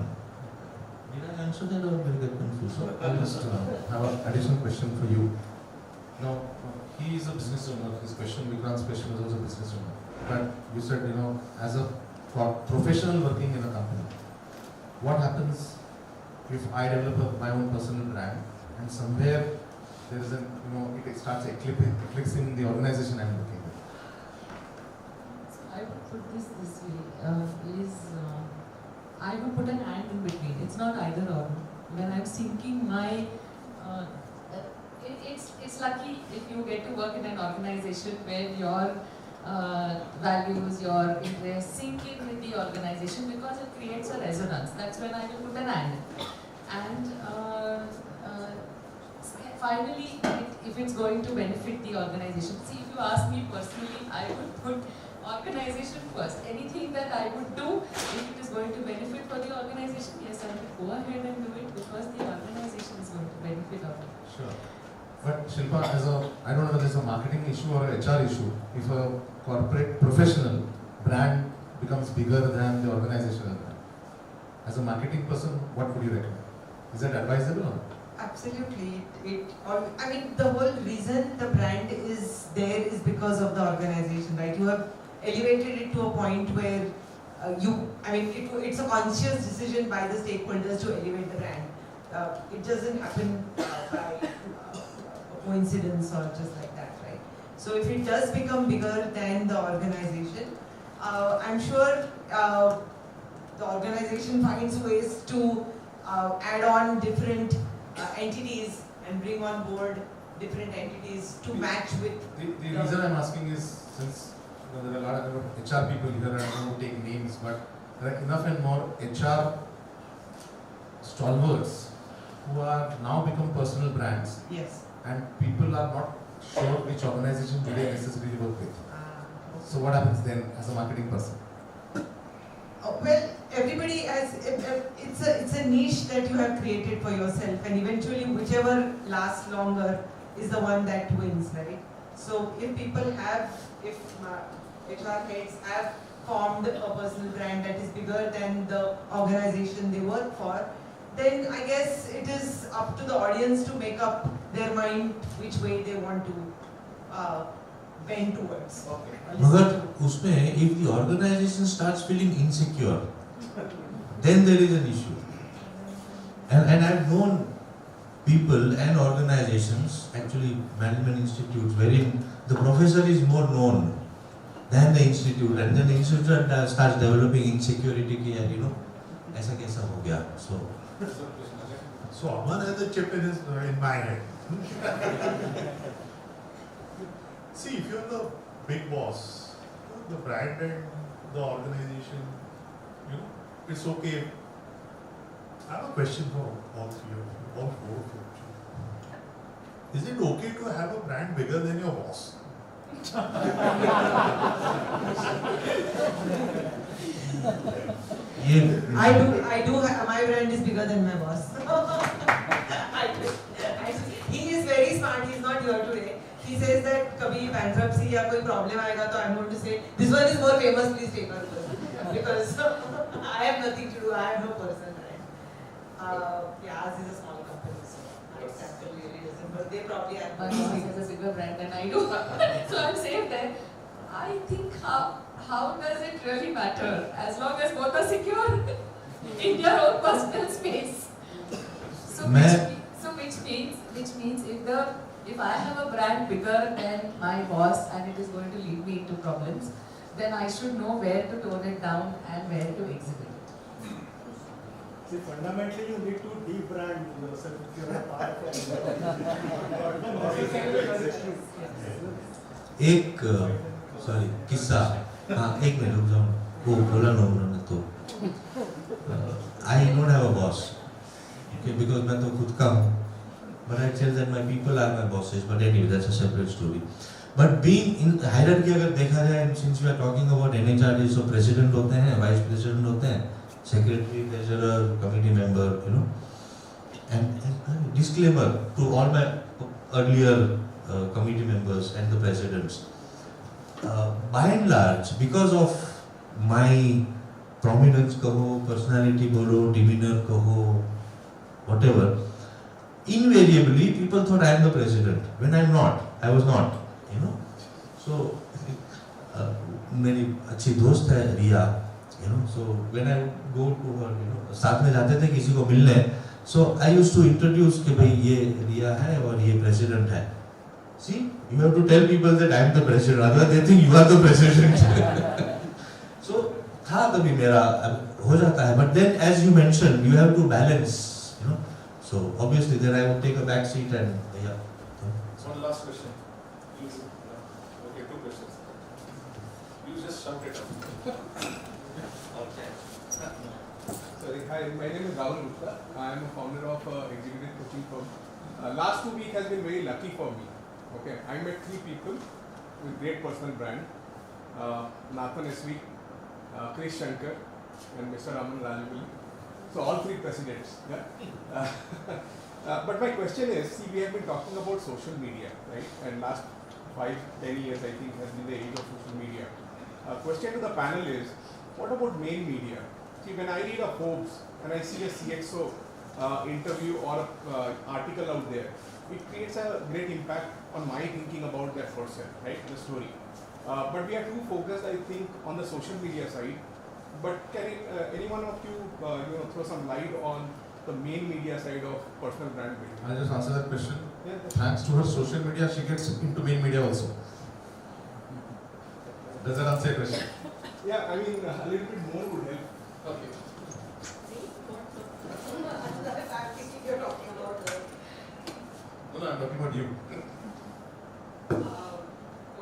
Did I answer that or did I get confused? I just have an additional question for you. No, he is a business owner. His question, Vikrant's question was also a business owner. But you said, as a professional working in a company, what happens if I develop my own personal brand and somewhere there is it starts eclipsing the organization I'm working with? So I would put this way, I would put an and in between. It's not either or. When I'm syncing my, it's lucky if you get to work in an organization where your values, your interests sync in with the organization, because it creates a resonance. That's when I will put an and. And finally, if it's going to benefit the organization. See, if you ask me personally, I would put organization first. Anything that I would do, if it is going to benefit for the organization, yes, I would go ahead and do it because the organization is going to benefit out of it. Sure. But Shilpa, I don't know whether it's a marketing issue or an HR issue. If a corporate professional brand becomes bigger than the organizational brand, as a marketing person, what would you recommend? Is that advisable or not? Absolutely. The whole reason the brand is there is because of the organization, right? You have elevated it to a point where it's a conscious decision by the stakeholders to elevate the brand. It doesn't happen by coincidence or just like that, right? So if it does become bigger than the organization, I'm sure the organization finds ways to add on different entities and bring on board different entities to match with. The reason I'm asking is since there are a lot of HR people here, and I don't want to take names, but there are enough and more HR stalwarts who are now become personal brands. Yes. And people are not sure which organization do they necessarily work with. So what happens then as a marketing person? Well, everybody has, it's a niche that you have created for yourself, and eventually whichever lasts longer is the one that wins, right? So if HR heads have formed a personal brand that is bigger than the organization they work for, then I guess it is up to the audience to make up their mind which way they want to bend towards. Magar, usme, if the organization starts feeling insecure, then there is an issue. And I've known people and organizations, actually management institutes, wherein the professor is more known than the institute, and then the institute starts developing insecurity ki, aisa kaisa ho gaya. So Aman has a chip in my head. See, if you're the big boss, the brand and the organization, it's okay. I have a question for all three of you, all four of you. Is it okay to have a brand bigger than your boss? I do. My brand is bigger than my boss. He is very smart. He is not here today. He says that कभी bankruptcy या कोई problem आएगा तो I'm going to say this one is more famous. Please take her because I have nothing to do. I have no personal brand. Ours is a small company, so my example really doesn't. But they probably have. My boss has a bigger brand than I do, so I'm safe there. I think how does it really matter as long as both are secure in their own personal space? So which means if I have a brand bigger than my boss and it is going to lead me into problems, then I should know where to tone it down and where to exhibit it. See, fundamentally you need to de-brand yourself if you are a part of it. किस्सा एक minute रुक जाओ वो बोला ना उन्होंने तो I don't have a boss, okay, because मैं तो खुद का हूँ, but I tell that my people are my bosses, but anyway that's a separate story. But being in hierarchy अगर देखा जाए, since we are talking about NHRD, so president होते हैं, vice president होते हैं, secretary, treasurer, committee member, and disclaimer to all my earlier committee members and the presidents. By and large, because of my prominence kaho, personality bolo, demeanor kaho, whatever, invariably people thought I am the president when I am not. I was not, you know. So मेरी अच्छी दोस्त है रिया, you know. So when I go to her, you know, साथ में जाते थे किसी को मिलने. So I used to introduce कि भाई ये रिया है और ये president है. See, you have to tell people that I am the president. Otherwise they think you are the president. So था कभी मेरा हो जाता है. But then as you mentioned, you have to balance, you know. So obviously then I would take a back seat and yeah. One last question. Okay, two questions. You just shout it out. Okay. Sorry, hi, my name is Rahul Gupta. I am a founder of executive coaching firm. Last 2 weeks has been very lucky for me. Okay, I met 3 people with great personal brand. Nathan SV, Chris Shankar, and Mr. Raman Rajaguli. So all 3 presidents. Yeah? But my question is, see, we have been talking about social media, right? And last 5-10 years, I think, has been the age of social media. Question to the panel is, what about main media? See, when I read a Forbes and I see a CXO interview or article out there, it creates a great impact on my thinking about that person, right? The story. But we are too focused, I think, on the social media side. But can any one of you, throw some light on the main media side of personal brand building? I'll just answer that question. Yeah, Thanks to her social media, she gets into main media also. Does that answer your question? yeah, I mean, a little bit more would help. Okay. No, I'm talking about you.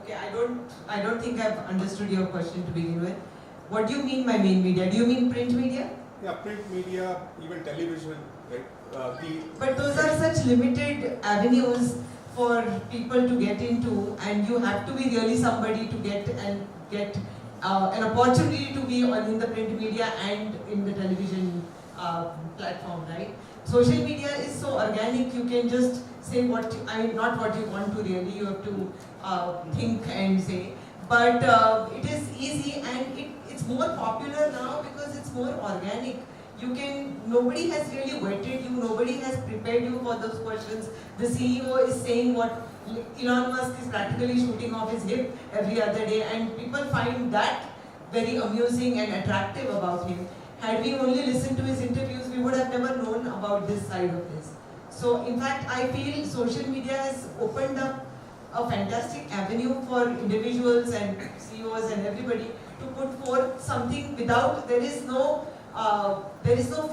Okay, I don't think I've understood your question to begin with. What do you mean by main media? Do you mean print media? Yeah, print media, even television, right? But those are such limited avenues for people to get into, and you have to be really somebody to get an opportunity to be in the print media and in the television platform, right? Social media is so organic, you can just say not what you want to really, you have to think and say. But it is easy, and it's more popular now because it's more organic. Nobody has really vetted you, nobody has prepared you for those questions. The CEO is saying what Elon Musk is practically shooting off his hip every other day, and people find that very amusing and attractive about him. Had we only listened to his interviews, we would have never known about this side of this. So in fact, I feel social media has opened up a fantastic avenue for individuals and CEOs and everybody to put forth something without, there is no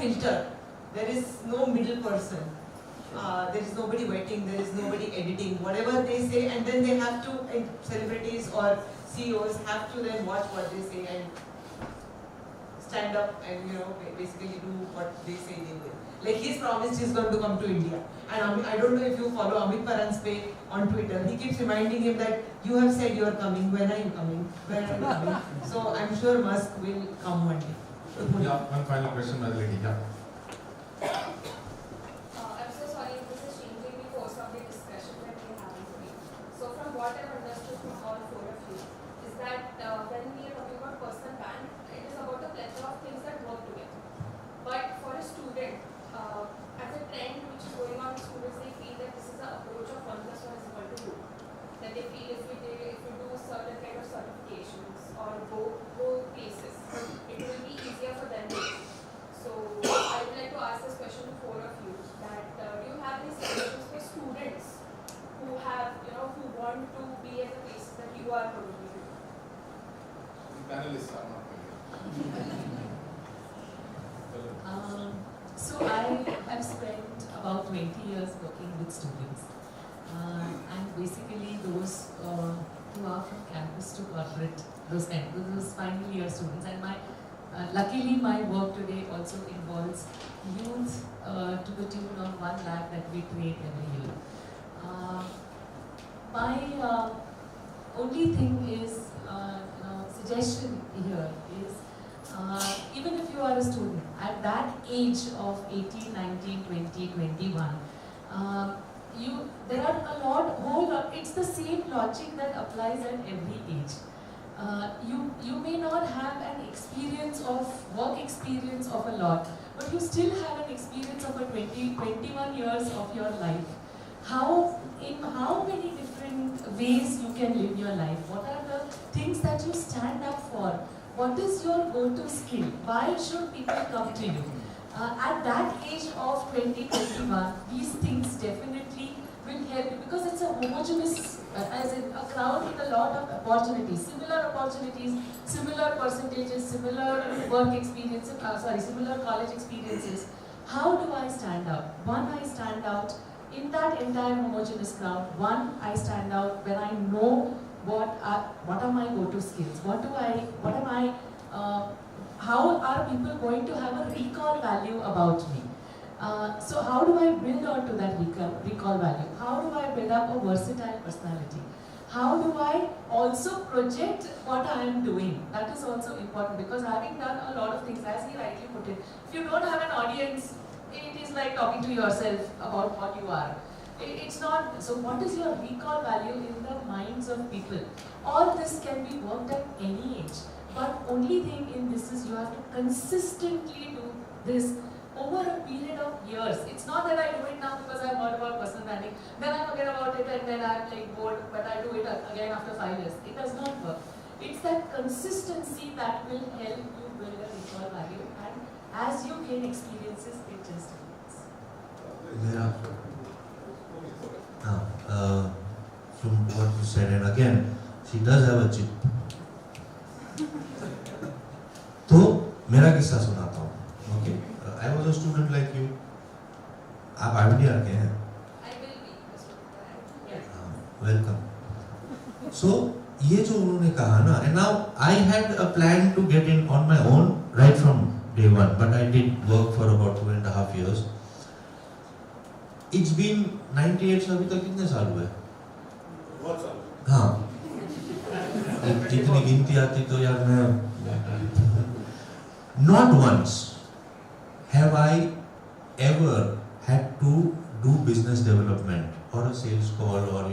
filter, there is no middle person, there is nobody waiting, there is nobody editing, whatever they say, and then they have to, and celebrities or CEOs have to then watch what they say and stand up and basically do what they say they will. Like he's promised he's going to come to India, and I don't know if you follow Amit Paranjpe on Twitter. He keeps reminding him that you have said you are coming. When are you coming? When are you coming? So I'm sure Musk will come one day. Yeah, one final question, my lady. Yeah. I'm so sorry if this is changing the course of the discussion that we're having today. So from what I've understood from all 4 of you is that when we are talking about personal brand, it is about a plethora of things that work together. But for a student, as a trend which is going on, students they feel that this is the approach of 1 + 1 = 2. That they feel if we do certain kind of certifications or go places, it will be easier for them. So I would like to ask this question to 4 of you: that do you have any suggestions for students who have who want to be at the places that you are probably doing? Panelists are not So I have spent about 20 years working with students, and basically those who are from campus to corporate, those final year students. And luckily my work today also involves youth to the tune of 1 lakh that we train every year. My only thing is, suggestion here is, even if you are a student, at that age of 18, 19, 20, 21, there are it's the same logic that applies at every age. You may not have an work experience of a lot, but you still have an experience of 21 years of your life. In how many different different ways you can live your life? What are the things that you stand up for? What is your go-to skill? Why should people come to you? At that age of 20, 21, these things definitely will help you because it's a homogeneous, as in a crowd with a lot of opportunities, similar percentages, similar work experiences, similar college experiences. How do I stand out? One, I stand out in that entire homogeneous crowd. One, I stand out when I know what are my go-to skills. How are people going to have a recall value about me? So how do I build on to that recall value? How do I build up a versatile personality? How do I also project what I am doing? That is also important because having done a lot of things, as he rightly put it, if you don't have an audience, it is like talking to yourself about what you are. It's not, so what is your recall value in the minds of people? All this can be worked at any age. But only thing in this is you have to consistently do this over a period of years. It's not that I do it now because I've heard about personal branding, then I forget about it and then I'm like bored, but I do it again after 5 years. It does not work. It's that consistency that will help you build a recall value, and as you gain experiences, it just happens. From what you said, and again, she does have a chip. तो मेरा किस्सा सुनाता हूँ, okay? I was a student like you. आप IBDR के हैं? I will be. Yes. Welcome. So ये जो उन्होंने कहा ना, and now I had a plan to get in on my own right from day one, but I did work for about 2.5 years. It's been 98 से अभी तक कितने साल हुए? बहुत साल. हाँ. इतनी गिनती आती तो यार मैं. Not once have I ever had to do business development or a sales call or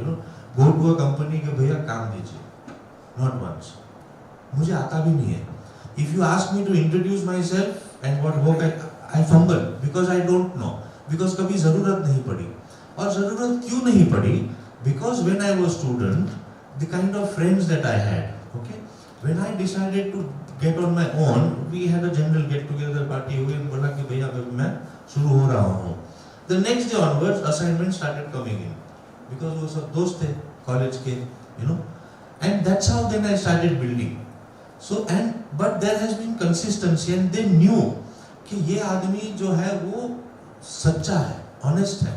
go to a company के भैया काम दीजिए. Not once. मुझे आता भी नहीं है. If you ask me to introduce myself and what work I fumble because I don't know. Because कभी ज़रूरत नहीं पड़ी. और ज़रूरत क्यों नहीं पड़ी? Because when I was student, the kind of friends that I had, okay, when I decided to get on my own, we had a general get-together party हुई and बोला कि भैया अभी मैं शुरू हो रहा हूँ. The next day onwards, assignments started coming in because वो सब दोस्त थे college के, and that's how then I started building. So but there has been consistency and they knew कि ये आदमी जो है वो सच्चा है, honest है.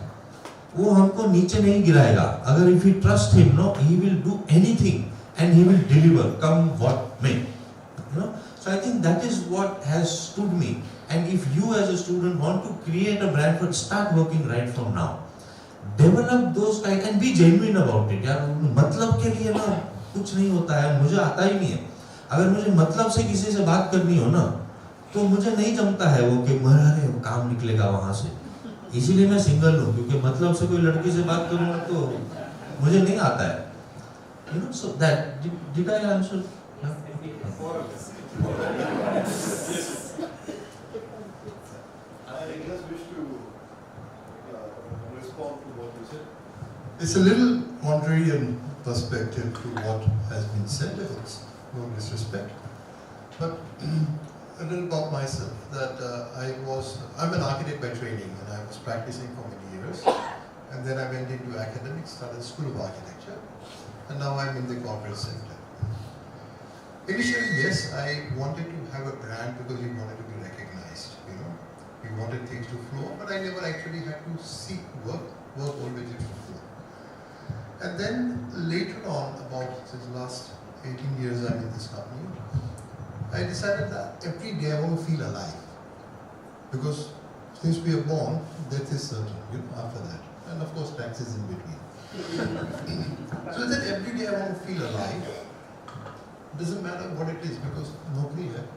वो हमको नीचे नहीं गिराएगा. अगर if we trust him, he will do anything and he will deliver, come what may. So I think that is what has stood me. And if you as a student want to create a brand, start working right from now. Develop those kind and be genuine about it. यार मतलब के लिए ना कुछ नहीं होता है. मुझे आता ही नहीं है. अगर मुझे मतलब से किसी से बात करनी हो ना, तो मुझे नहीं जमता है वो कि अरे काम निकलेगा वहाँ से. इसीलिए मैं सिंगल हूँ क्योंकि मतलब से कोई लड़की से बात करूँगा तो मुझे नहीं आता है. So that did I answer? I just wish to respond to what you said. It's a little contrarian perspective to what has been said, if it's no disrespect. But a little about myself, that I'm an architect by training and I was practicing for many years. And then I went into academics, started School of Architecture, and now I'm in the corporate sector. Initially, yes, I wanted to have a brand because we wanted to be recognized, We wanted things to flow, but I never actually had to seek work always used to flow. And then later on, since the last 18 years I'm in this company, I decided that every day I want to feel alive. Because since we are born, death is certain, after that. And of course, taxes in between. So that every day I want to feel alive. Doesn't matter what it is, because nobody here.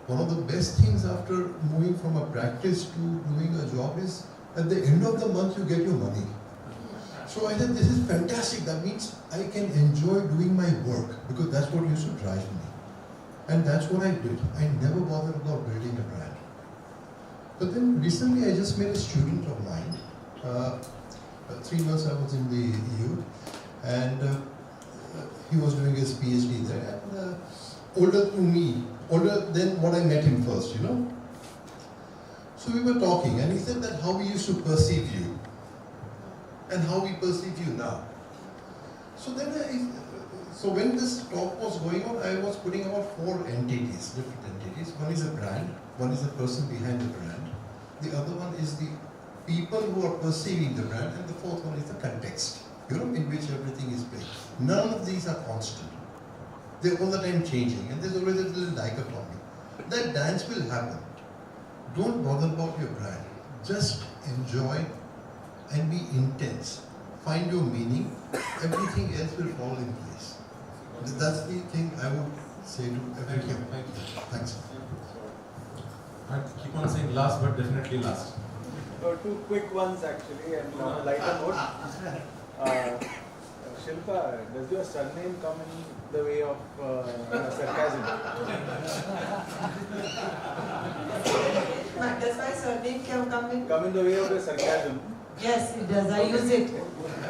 One of the best things after moving from a practice to doing a job is at the end of the month you get your money. So I said, this is fantastic. That means I can enjoy doing my work because that's what used to drive me. And that's what I did. I never bothered about building a brand. But then recently I just met a student of mine. 3 months I was in the EU. and he was doing his PhD there, and older than me, older than what I met him first, you know. So we were talking, and he said that how we used to perceive you, and how we perceive you now. So then so when this talk was going on, I was putting about 4 entities, different entities. One is a brand, one is the person behind the brand, the other one is the people who are perceiving the brand, and the fourth one is the context, you know, in which everything is played. None of these are constant. They're all the time changing, and there's always a little dichotomy. That dance will happen. Don't bother about your brand. Just enjoy and be intense. Find your meaning. Everything else will fall in place. That's the thing I would say to everyone. Thank you. Thanks. I keep on saying last, but definitely last. 2 quick ones actually, and on a lighter note. Shilpa, does your surname come in the way of sarcasm? Does my surname come in the way of the sarcasm? Yes, it does. I use it.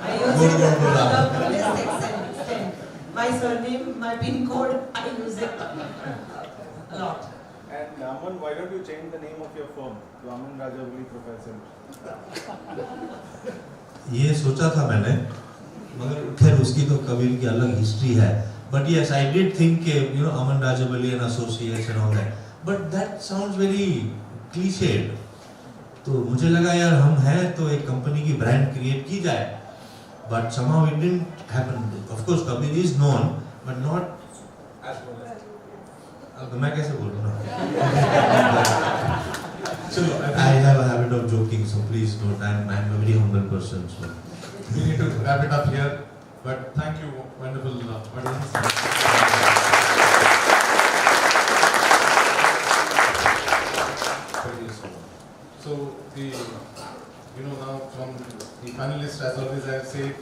I use it to the fullest extent. My surname, my PIN code, I use it a lot. And Aman, why don't you change the name of your firm to Aman Rajavali Professor? ये सोचा था मैंने, मगर खैर उसकी तो कबीर की अलग हिस्ट्री है. But yes, I did think, you know, Aman Rajavali and Associates and all that. But that sounds very cliched. तो मुझे लगा यार हम हैं तो एक कंपनी की ब्रांड क्रिएट की जाए. But somehow it didn't happen. Of course, Kabir is known, but not as well as. अब मैं कैसे बोलूँ ना? चलो, I have a habit of joking, so please note I'm a very humble person. So We need to wrap it up here, but thank you, wonderful audience. So now from the panelists, as always I say,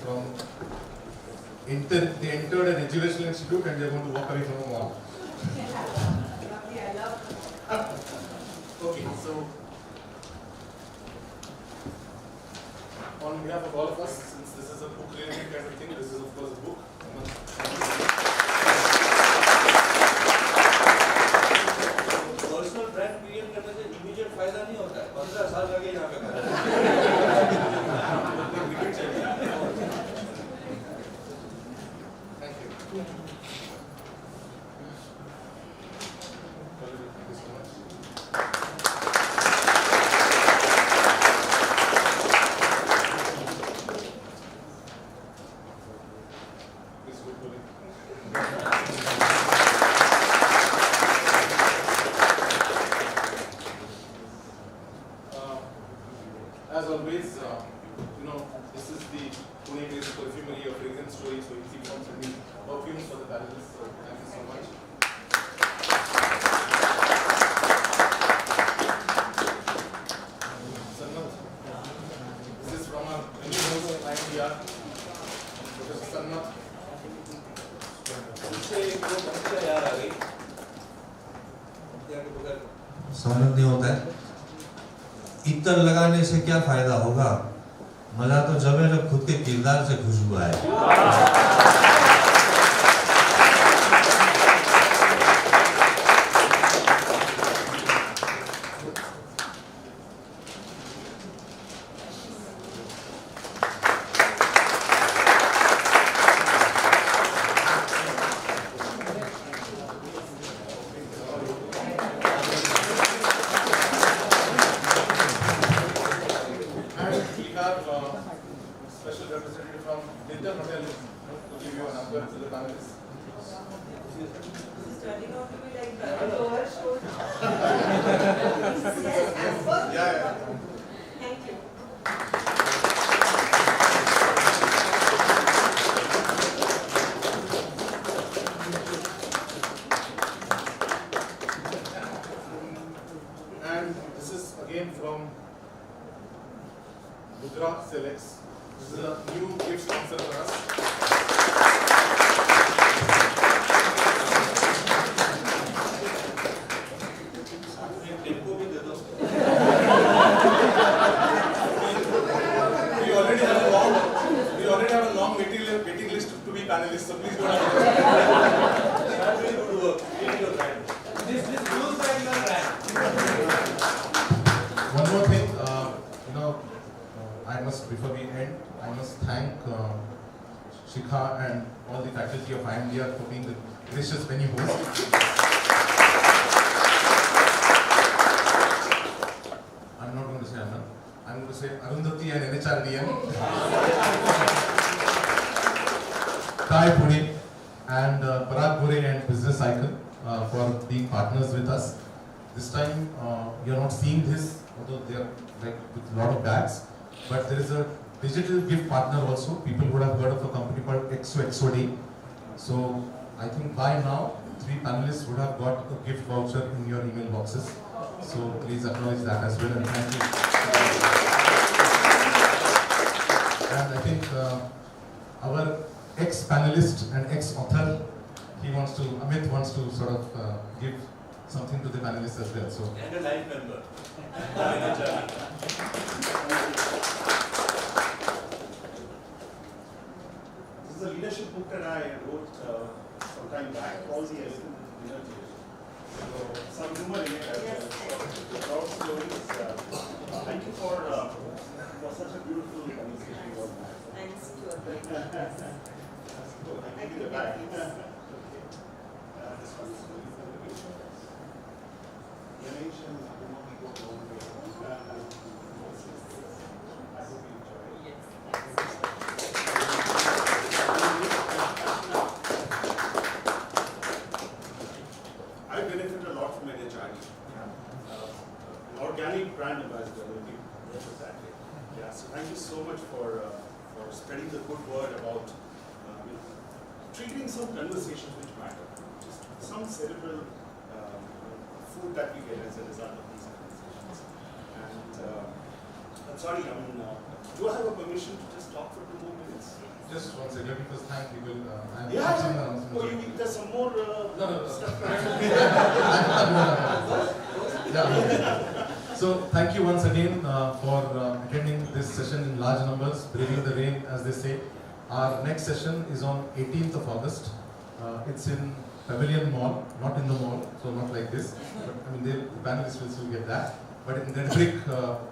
they entered an educational institute and they're going to walk away from a mall. Okay, so on behalf of all of us, since this is a book related kind of thing, this is of course a book. Personal brand create करने से immediate फायदा नहीं होता है. 15 साल लगे यहाँ पे करने. Thank you. As always, this is the Pune based perfumery of fragrance stories, so you keep on sending perfumes for the panelists, so thank you so much. Sannat, this is from our new host of IMDR, Professor Sannat. समझ नहीं होता है. इतर लगाने से क्या फायदा होगा? मजा तो जब है जब खुद के किरदार से खुशबू आए. Special representative from Linton Hotel to give you a number to the panelists. It's turning out to be like the lower show. Yeah. Thank you. And this is again from Gujarat Selects. This is a new gift sponsor for us. We already have a long waiting list Shikha, and all the faculty of IMDR for being the gracious venue host. I'm not going to say Anand. I'm going to say Arundhati and NHRDM. Kai Pune and Parag Bure and Business Icon for being partners with us. This time you're not seeing this, although they are like with a lot of bags, but there is a digital gift partner also. People would have heard of a company called XOXOD. So I think by now 3 panelists would have got a gift voucher in your email boxes. So please acknowledge that as well, and thank you. And I think our ex-panelist and ex-author, Amit wants to sort of give something to the panelists as well. So. And a life member. This is a leadership book that I wrote some time back called The Elephant in the Dinner Table. So some humor in it as well. Proud stories. Thank you for such a beautiful conversation about that. Thanks to everyone. I give you the back. I benefit a lot from NHRD. An organic brand ambassador, exactly. Yeah, so thank you so much for spreading the good word about triggering some conversations which matter. Just some cerebral food that we get as a result of these conversations. And sorry, do I have a permission to just talk for 2 more minutes? Just 1 second, because thank people. There's some more stuff. Yeah. So thank you once again for attending this session in large numbers, braving the rain, as they say. Our next session is on 18th of August. It's in Pavilion Mall, not in the mall, so not like this. But I mean, the panelists will still get that. But in the brick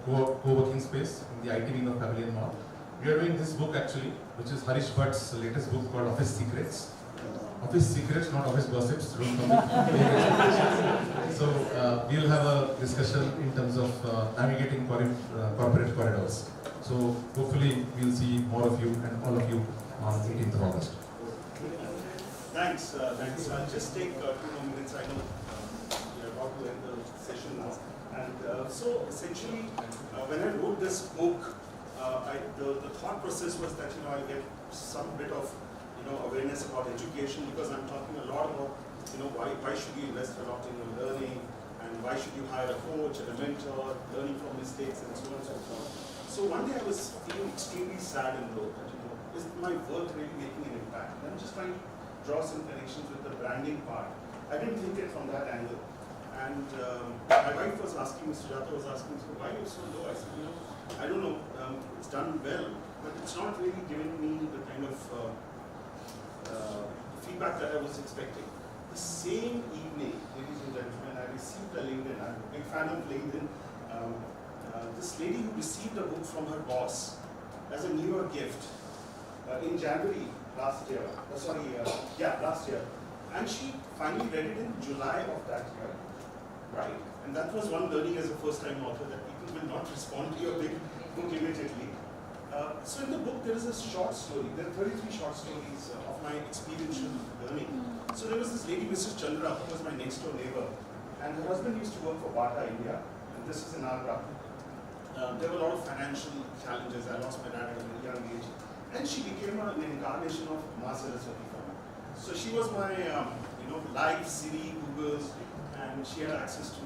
co-working space in the IT wing of Pavilion Mall. We are doing this book actually, which is Harish Bhatt's latest book called Office Secrets. Office Secrets, not office gossips. Don't come in. So we'll have a discussion in terms of navigating corporate corridors. So hopefully we'll see more of you and all of you on 18th of August. Thanks. I'll just take 2 more minutes. I know we're about to end the session now. And so essentially, when I wrote this book, the thought process was that I'll get some bit of awareness about education, because I'm talking a lot about why should you invest a lot in your learning, and why should you hire a coach and a mentor, learning from mistakes and so on and so forth. So one day I was feeling extremely sad and low that is my work really making an impact? And I'm just trying to draw some connections with the branding part. I didn't think it from that angle. And my wife was asking me, Sujata was asking me, why are you so low? I said, I don't know, it's done well, but it's not really giving me the kind of feedback that I was expecting. The same evening, ladies and gentlemen, I received a LinkedIn. I'm a big fan of LinkedIn. This lady who received a book from her boss as a New Year gift in January last year. Last year. And she finally read it in July of that year. Right? And that was one learning as a first-time author, that people will not respond to your big book immediately. So in the book, there is a short story. There are 33 short stories of my experiential learning. So there was this lady, Mrs. Chandra, who was my next-door neighbor. And her husband used to work for Bata India. And this is in Agra. There were a lot of financial challenges. I lost my dad at a very young age. And she became an incarnation of Ma Saraswati for me. So she was my, live Siri, Googles, and she had access to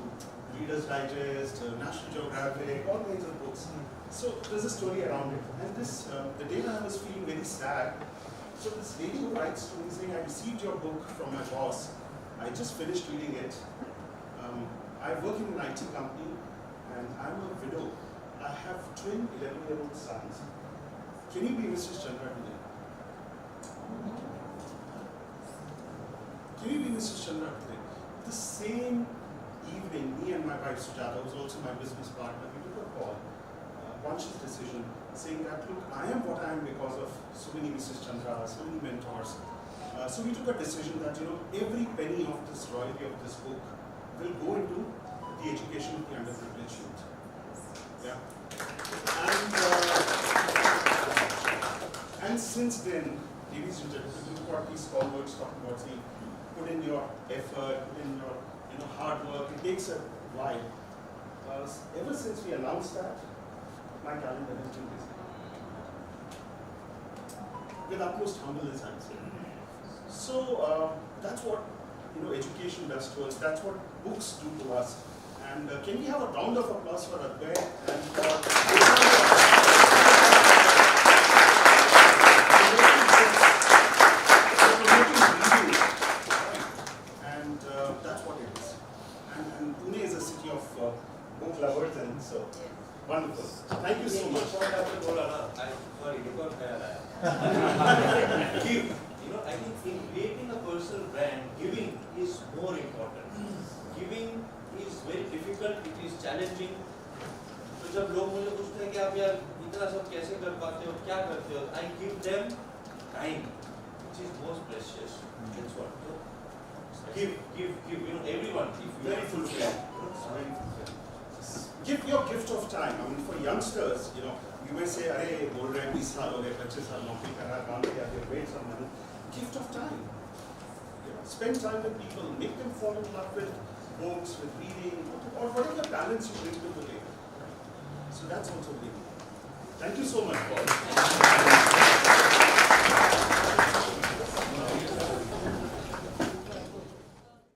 Reader's Digest, National Geographic, all kinds of books. So there's a story around it. And this, the day when I was feeling very sad, so this lady who writes to me saying, I received your book from my boss. I just finished reading it. I work in an IT company, and I'm a widow. I have twin 11-year-old sons. Can you be Mrs. Chandra today? Can you be Mrs. Chandra today? The same evening, me and my wife Sujata, who's also my business partner, we took a call, conscious decision. saying that, look, I am what I am because of so many Mrs. Chandra, so many mentors. So we took a decision that, every penny of this royalty of this book will go into the education of the underprivileged youth. Yeah. And since then, ladies and gentlemen, you've got these stalwarts talking about saying, put in your effort, put in your hard work. It takes a while. Ever since we announced that, my calendar has been busy. With utmost humbleness, I'm saying. So that's what education does to us. That's what books do to us. And can we have a round of applause for Advait and for promoting reading? And that's what it is. And Pune is a city of book lovers, and so wonderful. Thank you so much. Give. I think in creating a personal brand, giving is more important. Giving is very difficult, it is challenging. तो जब लोग मुझे पूछते हैं कि आप यार इतना सब कैसे कर पाते हो, क्या करते हो, I give them time, which is most precious. That's what. So, give. Everyone. Very fulfilling. Give your gift of time. I mean, for youngsters, you may say, "Arey, bol rahe 20 साल हो गए, 25 साल नौकरी कर रहा, काम किया, they wait some money." Gift of time. Spend time with people, make them fall in love with books, with reading, or whatever talents you bring to the table. So that's also big. Thank you so much, Paul.